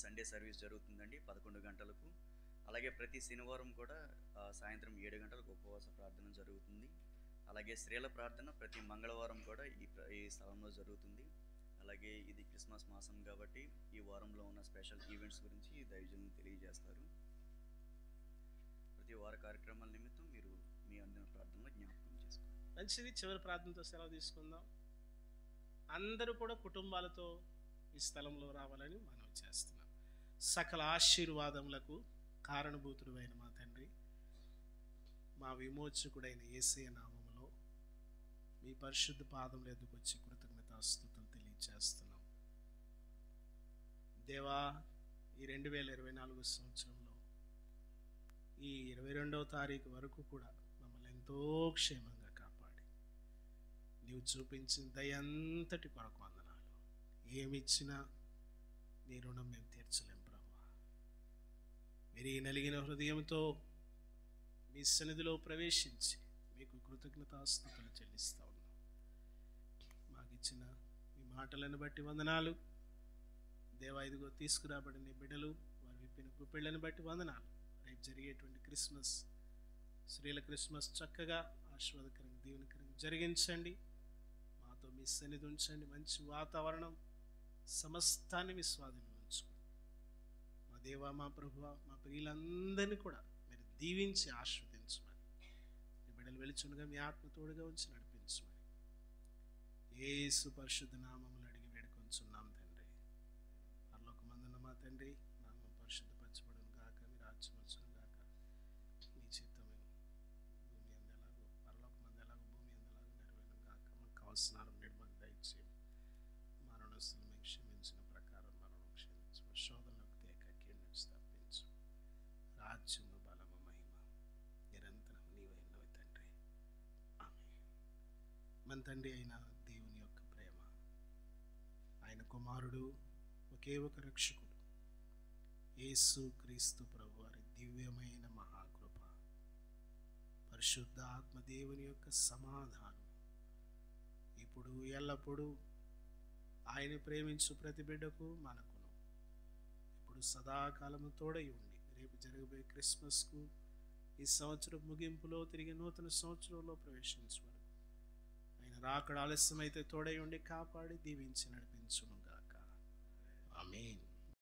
S3: సండే సర్వీస్ జరుగుతుందండి 11 గంటలకు. అలాగే ప్రతి శనివారం కూడా సాయంత్రం 7 గంటలకు ఉపవాస ప్రార్థన జరుగుతుంది. అలాగే స్త్రీల ప్రార్థన ప్రతి మంగళవారం కూడా ఈ స్థలంలో జరుగుతుంది. అలాగే ఇది క్రిస్మస్ మాసం కాబట్టి ఈ వారంలో ఉన్న స్పెషల్ ఈవెంట్స్ గురించి దైవజనులు తెలియజేస్తారు. ప్రతి వార కార్యక్రమాల నిమిత్తం మీరు మీ అందిన ప్రార్థనలో జ్ఞాపకం చేసుకోండి.
S4: మంచిది. చివరి ప్రార్థనతో సెలవు తీసుకుందాం. అందరూ కూడా కుటుంబాలతో ఈ స్థలంలో రావాలని మనం చేస్తున్నాం. సకల ఆశీర్వాదములకు కారణభూతుడు అయిన మా తండ్రి, మా విమోచకుడైన యేసయ్య నామములో మీ పరిశుద్ధ పాదముల ఎద్దుకు వచ్చి కృతజ్ఞతాస్తుతులు తెలియజేస్తున్నాం. దేవా, ఈ 2024 సంవత్సరంలో ఈ 22వ తారీఖు వరకు కూడా మమ్మల్ని ఎంతో క్షేమంగా కాపాడి నీవు చూపించిన దయంతటి కొరకు వందనాలు. ఏమిచ్చినా నీ రుణం మేము తీర్చలేం ప్రభువా. మీరు నలిగిన హృదయంతో మీ సన్నిధిలో ప్రవేశించి మీకు కృతజ్ఞతాస్తుతులు చెల్లిస్తూ ఉన్నాం. మాకు ఇచ్చిన మీ మాటలను బట్టి వందనాలు దేవా. ఇదిగో తీసుకురాబడిన బిడ్డలు వారు విప్పిన గుప్పిళ్ళని బట్టి వందనాలు. రేపు జరిగేటువంటి క్రిస్మస్, స్త్రీల క్రిస్మస్ చక్కగా ఆశీర్వాదకరంగా దీవెనకరంగా జరిగించండి. మాతో మీ సన్నిధి ఉంచండి. మంచి వాతావరణం సమస్తాన్ని మీ స్వాధీనంలో ఉంచుకోండి. మా దేవా, మా ప్రభువా, మా ప్రియులందరినీ కూడా మీరు దీవించి ఆశీర్వదించమని, మీ బిడ్డలు వెలుచుండగా మీ ఆత్మ తోడుగా ఉంచి నడిపించమని యేసు పరిశుద్ధ నామములో అడిగి వేడుకొంచున్నాం తండ్రి. పరలోకమందున్న మా తండ్రి, నామం పరిశుద్ధపరచబడును గాక, మీ రాజ్యం వచ్చును గాక, మీ చిత్తము భూమి అందెలాగో పరలోకమందు ఎలాగో భూమి అందెలాగో నెరవేరును గాక. మాకు కావాల్సిన నేడు మాకు దయచేయండి. మరణస్తులు మేము క్షమించిన ప్రకారం మనం క్షమించు. శోధనలకు తేక కీడు నుంచి తప్పించు. రాజ్యము, బలము, మహిమ నిరంతరం నీవైనవి తండ్రి. ఆమేన్. మన తండ్రి అయిన దేవుని యొక్క ప్రేమ, ఆయన కుమారుడు ఒకే ఒక రక్షకుడు యేసు క్రీస్తు ప్రభు వారి దివ్యమైన మహాకృప, పరిశుద్ధ ఆత్మ దేవుని యొక్క సమాధానం ఇప్పుడు ఎల్లప్పుడూ ఆయన ప్రేమించు ప్రతి బిడ్డకు మనకును ఇప్పుడు సదాకాలము తోడై ఉండి రేపు జరగబోయే క్రిస్మస్కు, ఈ సంవత్సరం ముగింపులో తిరిగి నూతన సంవత్సరంలో ప్రవేశించు వరకు ఆయన రాకడ ఆలస్యమైతే తోడై ఉండి కాపాడి దీవించి నడిపించును గాక. ఆమేన్.